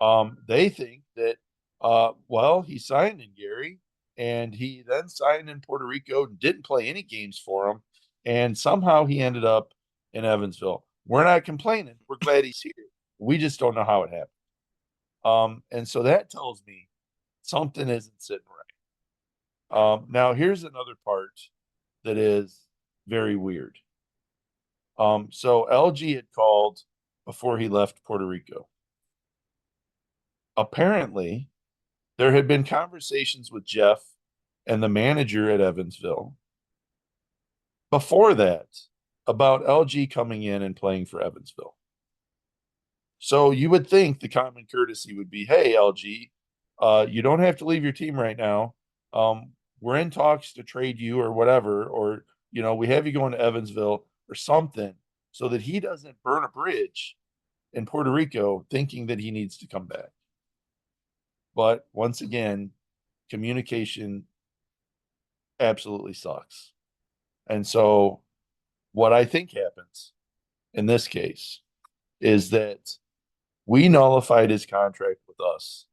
LG. They think that, well, he signed in Gary and he then signed in Puerto Rico and didn't play any games for him. And somehow he ended up in Evansville. We're not complaining. We're glad he's here. We just don't know how it happened. And so that tells me something isn't sitting right. Now, here's another part that is very weird. So LG had called before he left Puerto Rico. Apparently, there had been conversations with Jeff and the manager at Evansville before that about LG coming in and playing for Evansville. So you would think the common courtesy would be, "Hey, LG, you don't have to leave your team right now. We're in talks to trade you or whatever, or we have you going to Evansville or something," so that he doesn't burn a bridge in Puerto Rico thinking that he needs to come back. But once again, communication absolutely sucks. And so what I think happens in this case is that we nullified his contract with us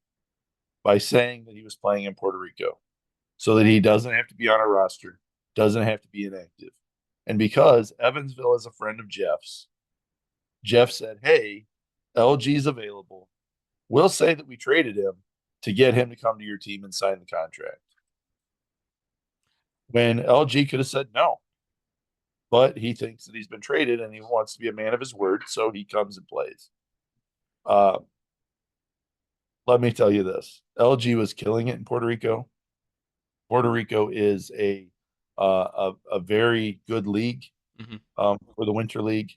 by saying that he was playing in Puerto Rico so that he doesn't have to be on a roster, doesn't have to be inactive. And because Evansville is a friend of Jeff's, Jeff said, "Hey, LG's available. We'll say that we traded him to get him to come to your team and sign the contract." When LG could have said no, but he thinks that he's been traded and he wants to be a man of his word, so he comes and plays. Let me tell you this: LG was killing it in Puerto Rico. Puerto Rico is a very good league Mm-hmm. For the Winter League,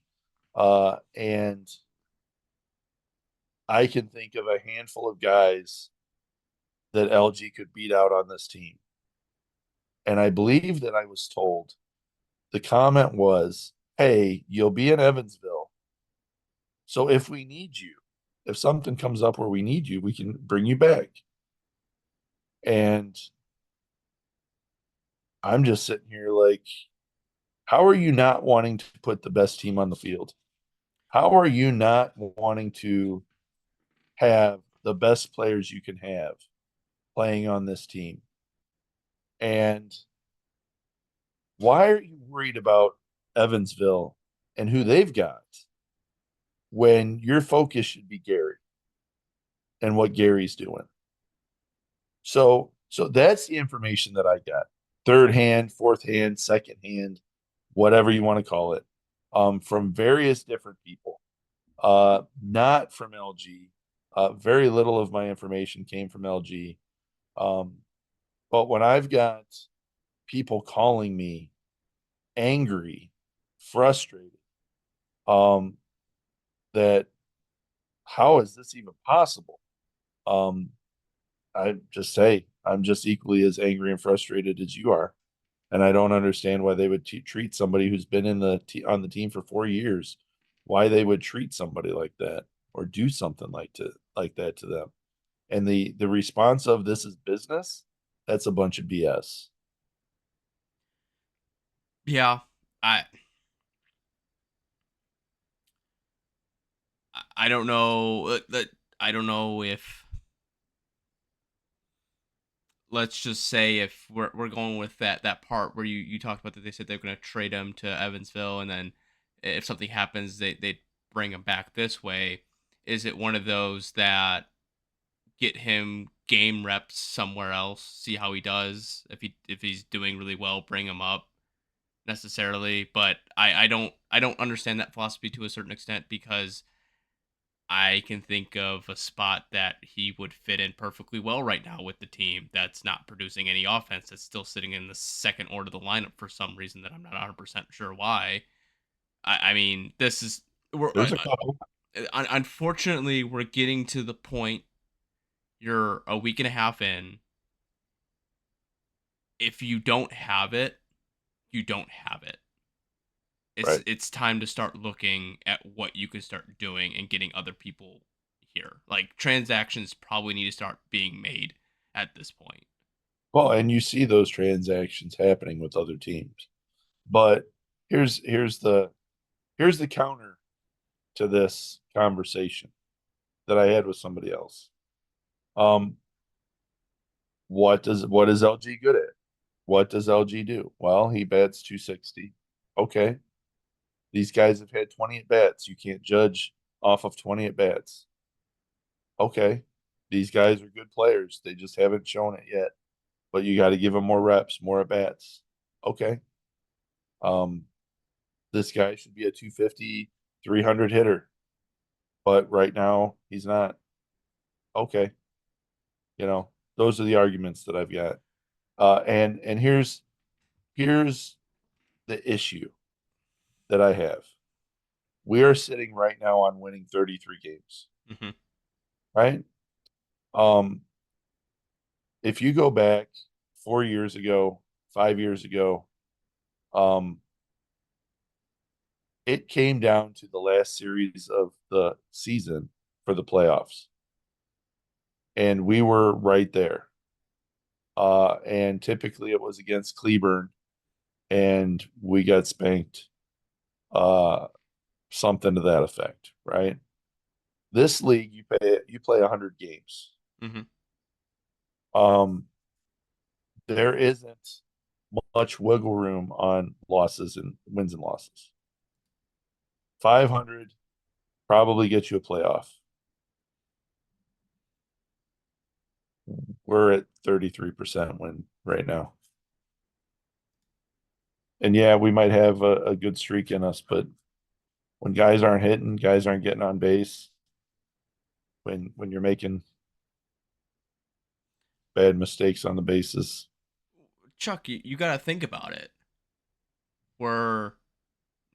and I can think of a handful of guys that LG could beat out on this team. And I believe that I was told the comment was, hey, you'll be in Evansville. So if we need you, if something comes up where we need you, we can bring you back. And I'm just sitting here like, how are you not wanting to put the best team on the field? How are you not wanting to have the best players you can have playing on this team? And why are you worried about Evansville and who they've got when your focus should be Gary and what Gary's doing? So that's the information that I got. Third hand, fourth hand, second hand, whatever you want to call it, from various different people. Not from LG. Very little of my information came from LG. Um, but when I've got people calling me angry, frustrated, um, that how is this even possible? Um, I just say I'm just equally as angry and frustrated as you are, and I don't understand why they would treat somebody who's been in on the team for 4 years, why they would treat somebody like that or do something like that to them. And the response of this is business, that's a bunch of BS. Yeah, I I don't know that I don't know if, let's just say, if we're going with that part where you talked about that they said they're going to trade him to Evansville, and then if something happens they bring him back this way. Is it one of those that get him game reps somewhere else, see how he does? If he's doing really well, bring him up necessarily. But I don't understand that philosophy to a certain extent, because I can think of a spot that he would fit in perfectly well right now with the team that's not producing any offense, that's still sitting in the second order of the lineup for some reason that I'm not 100% sure why. I mean, this is we're There's a couple. unfortunately we're getting to the point. You're a week and a half in. If you don't have it, you don't have it. it's Right. it's time to start looking at what you can start doing and getting other people here. Like, transactions probably need to start being made at this point. Well, and you see those transactions happening with other teams. But here's here's the here's the counter to this conversation that I had with somebody else. Um, what is LG good at? What does LG do? Well, he bats 260. Okay. These guys have had 20 at bats. You can't judge off of 20 at bats. Okay. These guys are good players. They just haven't shown it yet. But you got to give them more reps, more at bats. Okay. Um, this guy should be a 250, 300 hitter, but right now he's not. Okay. Those are the arguments that I've got. And here's the issue that I have. We are sitting right now on winning 33 games, Hmm. right? Um, if you go back 4 years ago, 5 years ago, um, it came down to the last series of the season for the playoffs, and we were right there. And typically it was against Cleburne, and we got spanked, uh, something to that effect, right? This league, you play 100 games. Hmm. Um, there isn't much wiggle room on losses and wins and losses. 500 probably gets you a playoff. We're at 33% win right now. And yeah, we might have a good streak in us, but when guys aren't hitting, guys aren't getting on base, when you're making bad mistakes on the bases. Chuck, you got to think about it. We're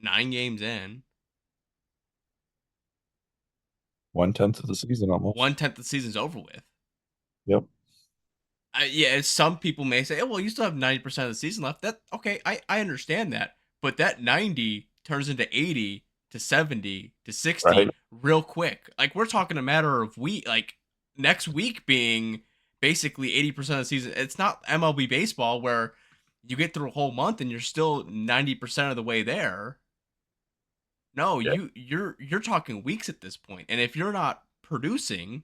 9 games in. 1/10 of the season almost. 1/10 of the season's over with. Yep. Yeah, some people may say, "Oh, well, you still have 90% of the season left." That okay, I understand that, but that 90 turns into 80 to 70 to right? 60 real quick. Like we're talking a matter of week, like next week being basically 80% of the season. It's not MLB baseball where you get through a whole month and you're still 90% of the way there. No, Yeah, you're talking weeks at this point, and if you're not producing,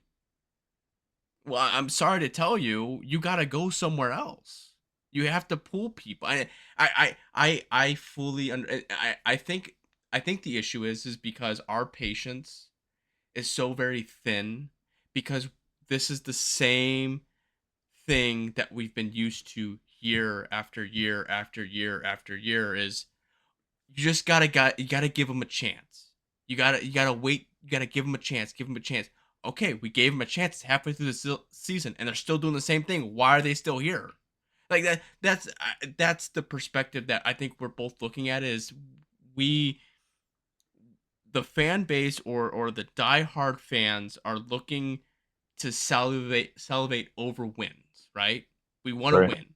well, I'm sorry to tell you, you got to go somewhere else. You have to pull people. I fully under. I think the issue is because our patience is so very thin because this is the same thing that we've been used to year after year after year after year. Is you just you gotta give them a chance. You gotta wait. You gotta give them a chance. Give them a chance. Okay, we gave them a chance halfway through the season, and they're still doing the same thing. Why are they still here? Like that. That's the perspective that I think we're both looking at. Is we the fan base or the diehard fans are looking to salivate over wins, right? We want to right. win,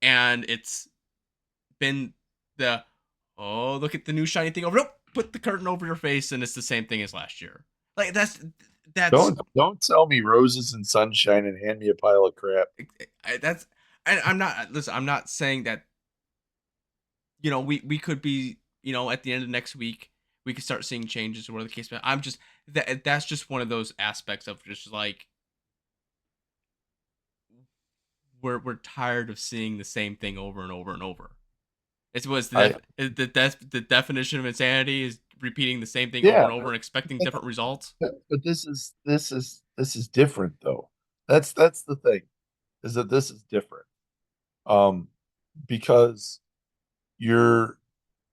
and it's been the oh look at the new shiny thing over. Nope, put the curtain over your face, and it's the same thing as last year. Like that's Don't sell me roses and sunshine and hand me a pile of crap. that's. I'm not listen. I'm not saying that we could be at the end of next week we could start seeing changes or whatever the case. But I'm just that's just one of those aspects of just like we're tired of seeing the same thing over and over and over. It was I the definition of insanity is repeating the same thing over Yeah, and over and expecting different results. but this is different though. That's the thing, is that this is different. Um, because you're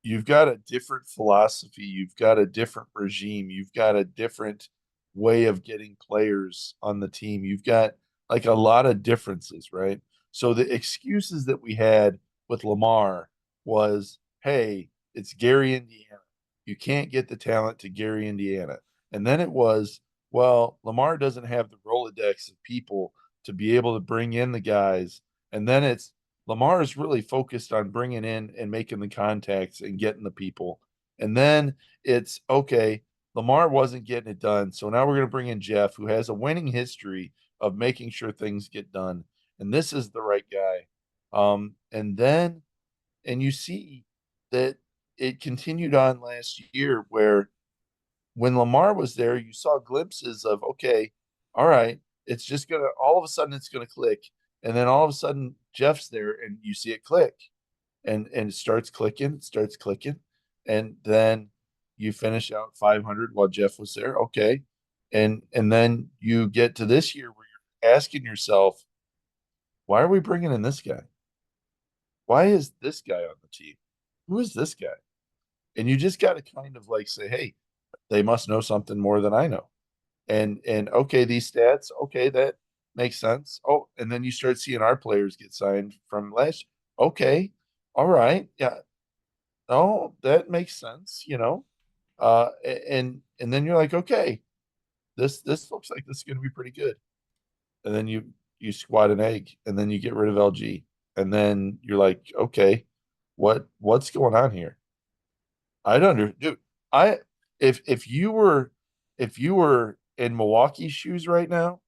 you've got a different philosophy, you've got a different regime, you've got a different way of getting players on the team. You've got like a lot of differences, right? So the excuses that we had with Lamar was, hey, it's Gary, Indiana. You can't get the talent to Gary, Indiana. And then it was, well, Lamar doesn't have the Rolodex of people to be able to bring in the guys. And then it's Lamar is really focused on bringing in and making the contacts and getting the people. And then it's okay, Lamar wasn't getting it done. So now we're going to bring in Jeff, who has a winning history of making sure things get done. And this is the right guy. And you see that it continued on last year where when Lamar was there, you saw glimpses of, okay, all right, it's just going to, all of a sudden it's going to click. And then all of a sudden Jeff's there and you see it click and it starts clicking. And then you finish out 500 while Jeff was there. Okay. And then you get to this year where you're asking yourself, why are we bringing in this guy? Why is this guy on the team? Who is this guy? And you just got to kind of like say, hey, they must know something more than I know. And okay, these stats, okay, that makes sense. Oh, and then you start seeing our players get signed from last. Okay, all right, yeah, oh, that makes sense, and then you're like, okay, this looks like this is going to be pretty good. And then you squat an egg, and then you get rid of LG, and then you're like, okay, what's going on here? I don't under dude. I if if you were in Milwaukee's shoes right now,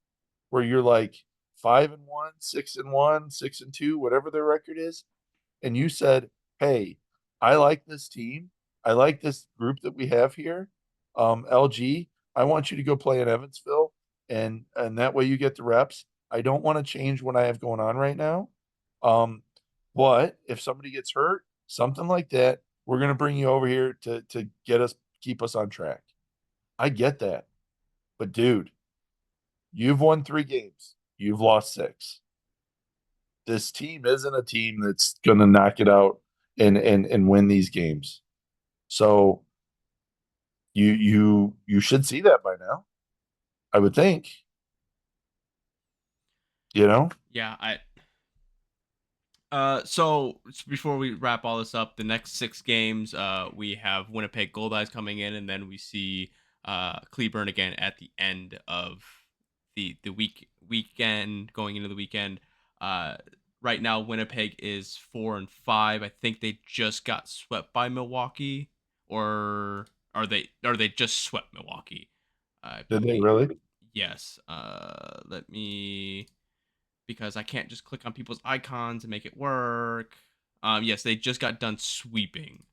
where you're like 5-1, 6-1, 6-2, whatever their record is, and you said, "Hey, I like this team. I like this group that we have here. LG, I want you to go play in Evansville, and that way you get the reps. I don't want to change what I have going on right now. Um, but if somebody gets hurt, something like that, we're gonna bring you over here to get us keep us on track. I get that, but dude, you've won 3 games. You've lost 6. This team isn't a team that's going to knock it out and win these games. So you should see that by now. I would think. You know? Yeah, so before we wrap all this up, the next 6 games, we have Winnipeg Goldeyes coming in, and then we see Cleburne again at the end of the weekend, going into the weekend. Uh, right now, Winnipeg is 4-5. I think they just got swept by Milwaukee, or are they just swept Milwaukee? I Did they believe. really? Yes. Let me, because I can't just click on people's icons and make it work. Yes, they just got done sweeping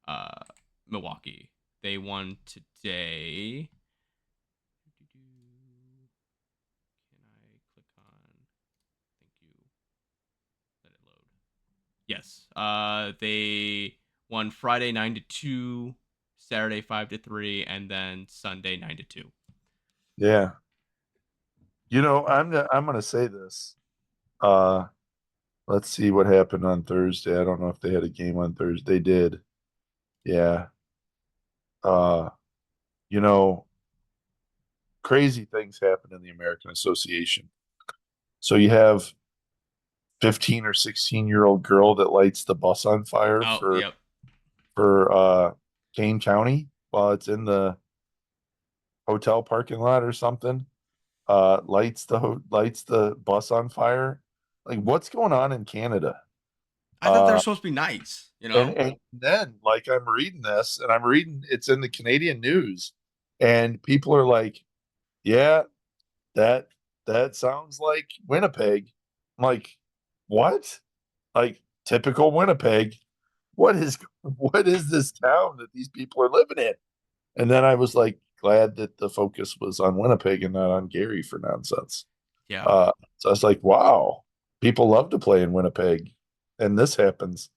uh Milwaukee. They won today. Can I click on? Thank you. Let it load. Yes. They won Friday 9-2, Saturday 5-3, and then Sunday 9-2. Yeah. I'm gonna say this. Uh, let's see what happened on Thursday. I don't know if they had a game on Thursday. They did. Yeah. Uh, you know, crazy things happen in the American Association. So you have 15 or 16-year-old girl that lights the bus on fire Oh, for yep. Kane County while it's in the hotel parking lot or something. Lights the bus on fire. Like, what's going on in Canada? I thought they were Uh, supposed to be nice, you and know? and then like I'm reading this and I'm reading it's in the Canadian news, and people are like, "Yeah, that that sounds like Winnipeg." I'm like, "What?" Like typical Winnipeg. What is this town that these people are living in? And then I was like glad that the focus was on Winnipeg and not on Gary for nonsense. Yeah. Uh, so I was like, wow, people love to play in Winnipeg, and this happens.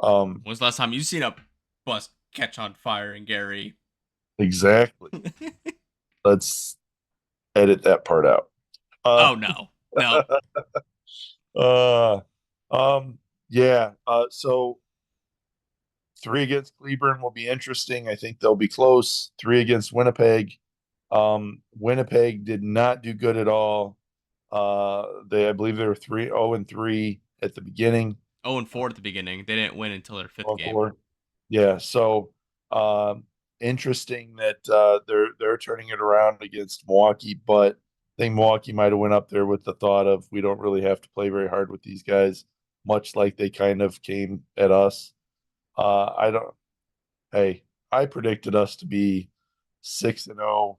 Um, When's the last time you seen a bus catch on fire in Gary? exactly. Let's edit that part out. Uh, Oh no. No. uh, yeah. So three against Cleburne will be interesting. I think they'll be close. Three against Winnipeg. Winnipeg did not do good at all. I believe they were 3-0-3 at the beginning. 0-4 at the beginning. They didn't win until their fifth Oh, game. four. Yeah. So interesting that they're turning it around against Milwaukee, but I think Milwaukee might have went up there with the thought of we don't really have to play very hard with these guys, much like they kind of came at us. I don't. Hey, I predicted us to be 6-0,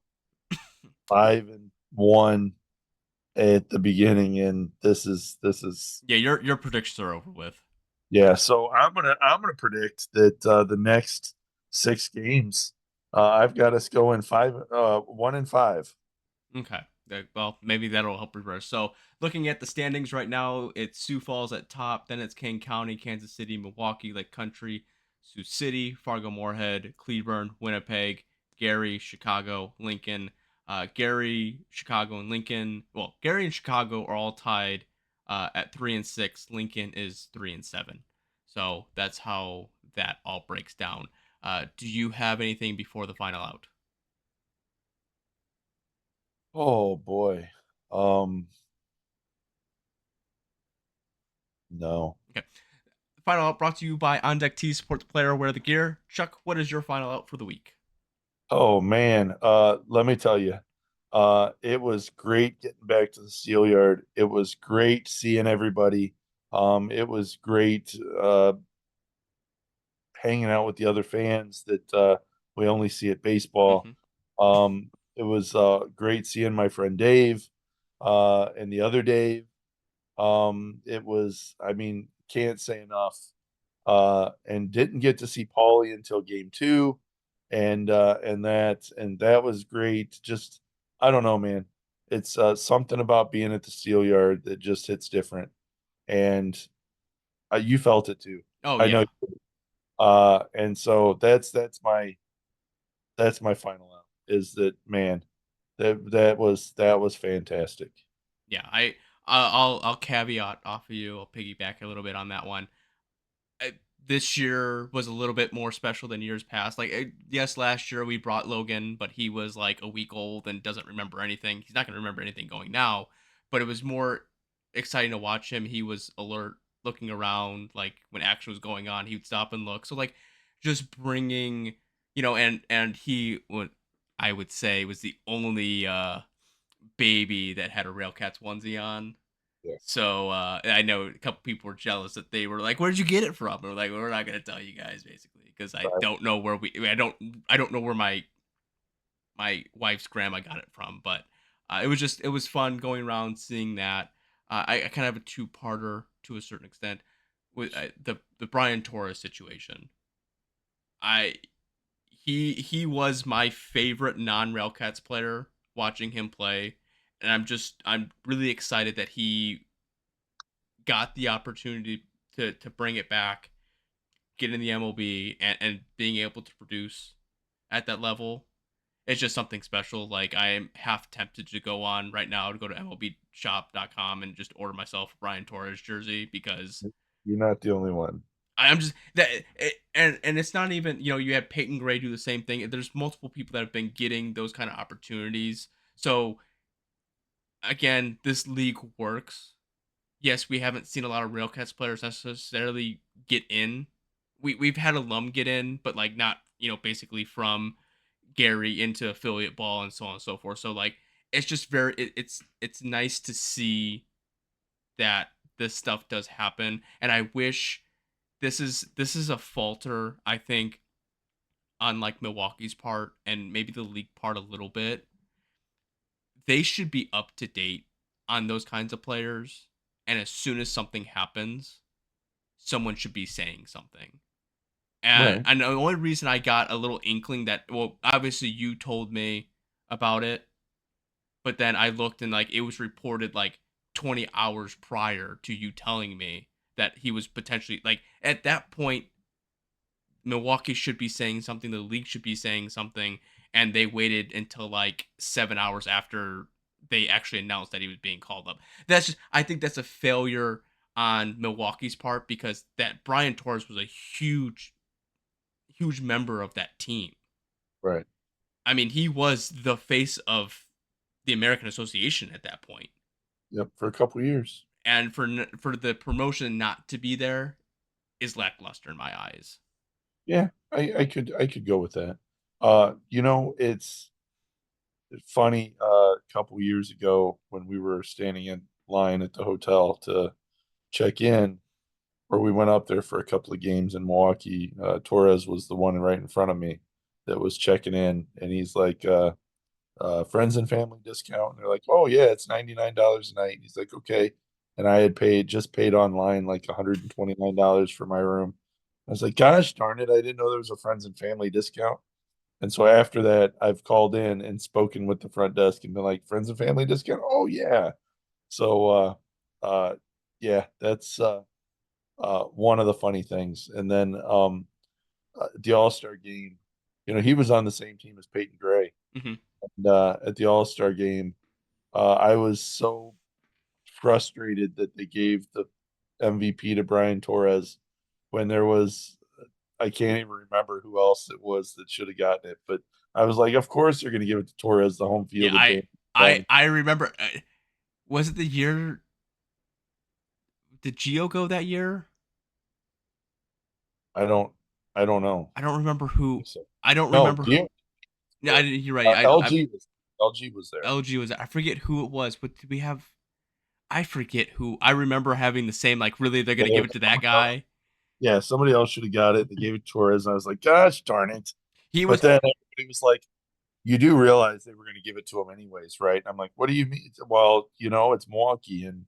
5-1 at the beginning, and this is Yeah, your predictions are over with. yeah. So I'm gonna predict that the next 6 games, I've got us going 1-5. Okay. Well, maybe that'll help reverse. So, looking at the standings right now, it's Sioux Falls at top, then it's Kane County, Kansas City, Milwaukee, Lake Country, Sioux City, Fargo Moorhead, Cleburne, Winnipeg, Gary, Chicago, Lincoln. Gary, Chicago, and Lincoln. Well, Gary and Chicago are all tied at 3-6. Lincoln is 3-7. So that's how that all breaks down. Do you have anything before the final out? Oh boy. Um, no. Okay. Final out brought to you by OnDeck Tees. Support the player, wear the gear. Chuck, what is your final out for the week? Oh man. Let me tell you. It was great getting back to the steel yard. It was great seeing everybody. It was great hanging out with the other fans that we only see at baseball. Mm-hmm. It was great seeing my friend Dave and the other Dave. It was, I mean, can't say enough. And didn't get to see Paulie until game two, and that was great. Just I don't know, man. It's something about being at the steel yard that just hits different, and you felt it too. Oh I know. yeah, And so that's my final out. Is that man? That was fantastic. yeah. I'll caveat off of you. I'll piggyback a little bit on that one. uh, this year was a little bit more special than years past. Like, yes, last year we brought Logan, but he was like a week old and doesn't remember anything. He's not going to remember anything going now, but it was more exciting to watch him. He was alert, looking around. Like when action was going on, he would stop and look. So like, just bringing, and he would, I would say, was the only baby that had a RailCats onesie on. Yeah. So I know a couple people were jealous that they were like, "Where'd you get it from?" And we're like, "We're not gonna tell you guys, basically, because I Right. don't know where I don't know where my wife's grandma got it from." But it was fun going around seeing that. I kind of have a two-parter to a certain extent with the Brian Torres situation. I he was my favorite non-Railcats player watching him play, and I'm really excited that he got the opportunity to bring it back, get in the MLB, and being able to produce at that level. It's just something special. Like, I am half tempted to go on right now to go to MLBshop.com and just order myself a Brian Torres jersey, because You're not the only one. I'm just that and it's not even, you have Peyton Gray do the same thing. There's multiple people that have been getting those kind of opportunities. So again, this league works. Yes, we haven't seen a lot of Railcats players necessarily get in. We've had alum get in, but like not, basically from Gary into affiliate ball and so on and so forth. So like it's just it's nice to see that this stuff does happen. And I wish this is a falter, I think, on like Milwaukee's part and maybe the league part a little bit. They should be up to date on those kinds of players. And as soon as something happens, someone should be saying something. And, Right. and the only reason I got a little inkling that, well, obviously you told me about it, but then I looked and like it was reported like 20 hours prior to you telling me that he was potentially, like, at that point, Milwaukee should be saying something, the league should be saying something, and they waited until like 7 hours after they actually announced that he was being called up. I think that's a failure on Milwaukee's part, because that Brian Torres was a huge member of that team. Right. I mean, he was the face of the American Association at that point. Yep. For a couple years. And for the promotion not to be there is lackluster in my eyes. Yeah. I could go with that. It's funny. A couple years ago when we were standing in line at the hotel to check in, or we went up there for a couple of games in Milwaukee. Torres was the one right in front of me that was checking in, and he's like, friends and family discount. And they're like, oh yeah, it's $99 a night. And he's like, okay. And I had just paid online like $129 for my room. I was like, gosh darn it, I didn't know there was a friends and family discount. And so after that, I've called in and spoken with the front desk and been like, friends and family discount. Oh yeah. So yeah, that's one of the funny things. And then the All-Star game, he was on the same team as Peyton Gray. Mm-hmm. And at the All-Star game, I was so frustrated that they gave the MVP to Brian Torres when there was, I can't even remember who else it was that should have gotten it, but I was like, of course they're going to give it to Torres, the home Yeah, field advantage. I remember. Was it the year? Did Gio go that year? I don't, I don't know. I don't remember who. So. I don't No, remember who. Gio, No, you're right. LG was there. LG was. I forget who it was. But did we have? I forget who. I remember having the same. Like, really, they're gonna give it to that guy. Yeah, somebody else should have got it. They gave it to Torres, and I was like, gosh darn it. He But was. then everybody was like, you do realize they were going to give it to him anyways, right? And I'm like, what do you mean? Well, it's Milwaukee and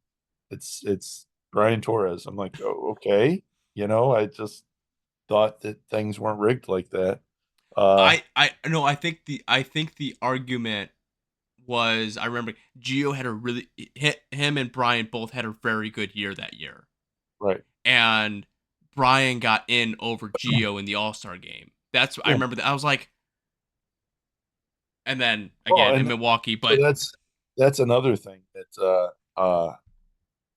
it's Brian Torres. I'm like, oh, okay. I just thought that things weren't rigged like that. I no. I think the argument was, I remember Gio had a really him and Brian both had a very good year that year, Right. and Brian got in over Gio in the All-Star game. I Yeah. remember that. I was like, and then Well, again in and Milwaukee, so but that's another thing that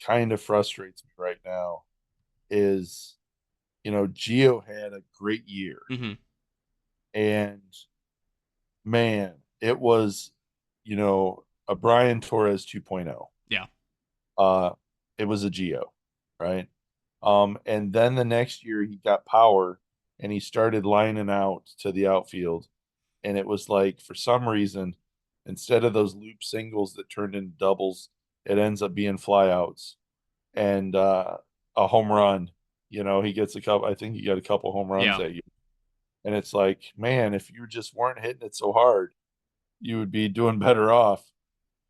kind of frustrates me right now is, Gio had a great year, mhm, and man, it was, a Brian Torres 2.0. yeah, Uh, it was a Geo, right? And then the next year he got power and he started lining out to the outfield. And it was like, for some reason, instead of those loop singles that turned into doubles, it ends up being flyouts and a home run. He gets a couple. I think he got a couple home runs that year. And it's like, man, if you just weren't hitting it so hard, you would be doing better off.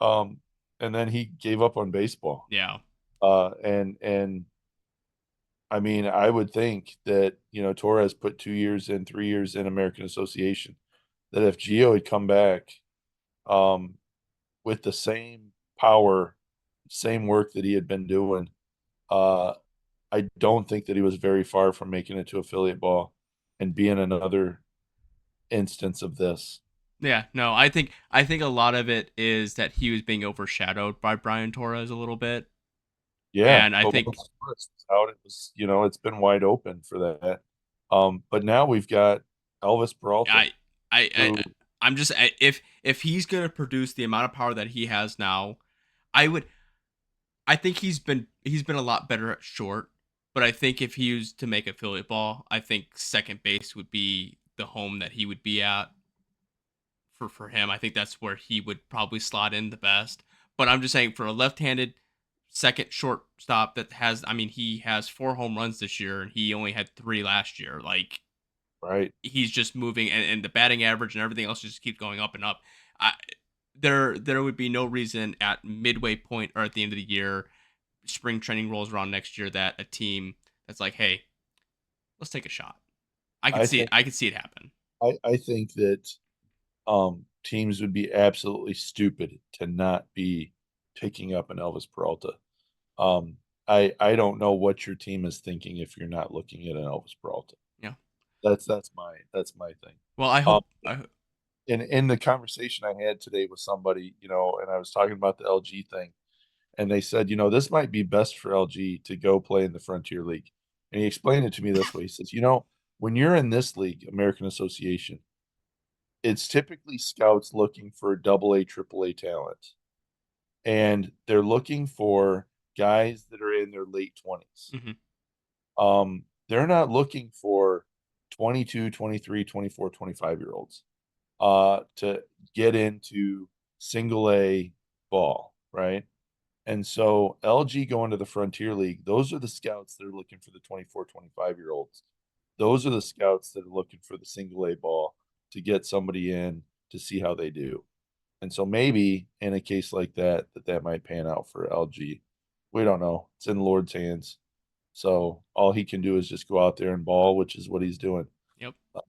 And then he gave up on baseball. Yeah. And I mean, I would think that, Torres put 2 years in, 3 years in American Association, that if Gio had come back with the same power, same work that he had been doing, I don't think that he was very far from making it to affiliate ball and being another instance of this. Yeah, no, I think a lot of it is that he was being overshadowed by Brian Torres a little bit. Yeah, and I think out it was, it's been wide open for that. But now we've got Elvis Peralta. I'm just, if he's gonna produce the amount of power that he has now, I think he's been a lot better at short. But I think if he was to make affiliate ball, I think second base would be the home that he would be at for him. I think that's where he would probably slot in the best. But I'm just saying, for a left-handed second shortstop that has, I mean, he has 4 home runs this year and he only had 3 last year. Like, right, he's just moving, and the batting average and everything else just keeps going up and up. There would be no reason at midway point or at the end of the year, spring training rolls around next year, that a team that's like, hey, let's take a shot. I could see it happen. I think that teams would be absolutely stupid to not be picking up an Elvis Peralta. I don't know what your team is thinking if you're not looking at an Elvis Peralta. Yeah, that's my thing. Well, I hope. In the conversation I had today with somebody, and I was talking about the LG thing, and they said, this might be best for LG to go play in the Frontier League. And he explained it to me this way. He says, when you're in this league, American Association, it's typically scouts looking for AA, AAA talent. And they're looking for guys that are in their late 20s. Mm-hmm. They're not looking for 22, 23, 24, 25-year-olds to get into single A ball, right? And so LG going to the Frontier League, those are the scouts that are looking for the 24, 25-year-olds. Those are the scouts that are looking for the single A ball to get somebody in to see how they do. And so maybe in a case like that might pan out for LG. We don't know. It's in the Lord's hands. So all he can do is just go out there and ball, which is what he's doing. Yep. Well,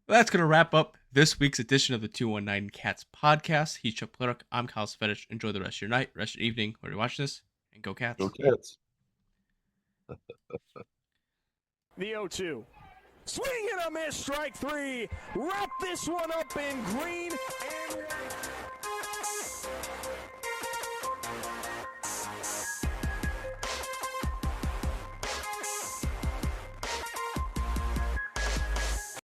that's going to wrap up this week's edition of the 219 Cats podcast. He's Chuck Pluttock. I'm Kyle Svedich. Enjoy the rest of your night, rest of your evening, where you're watching this, and go Cats. Go Cats. The 0-2. Swing and a miss, strike 3. Wrap this one up in green and white.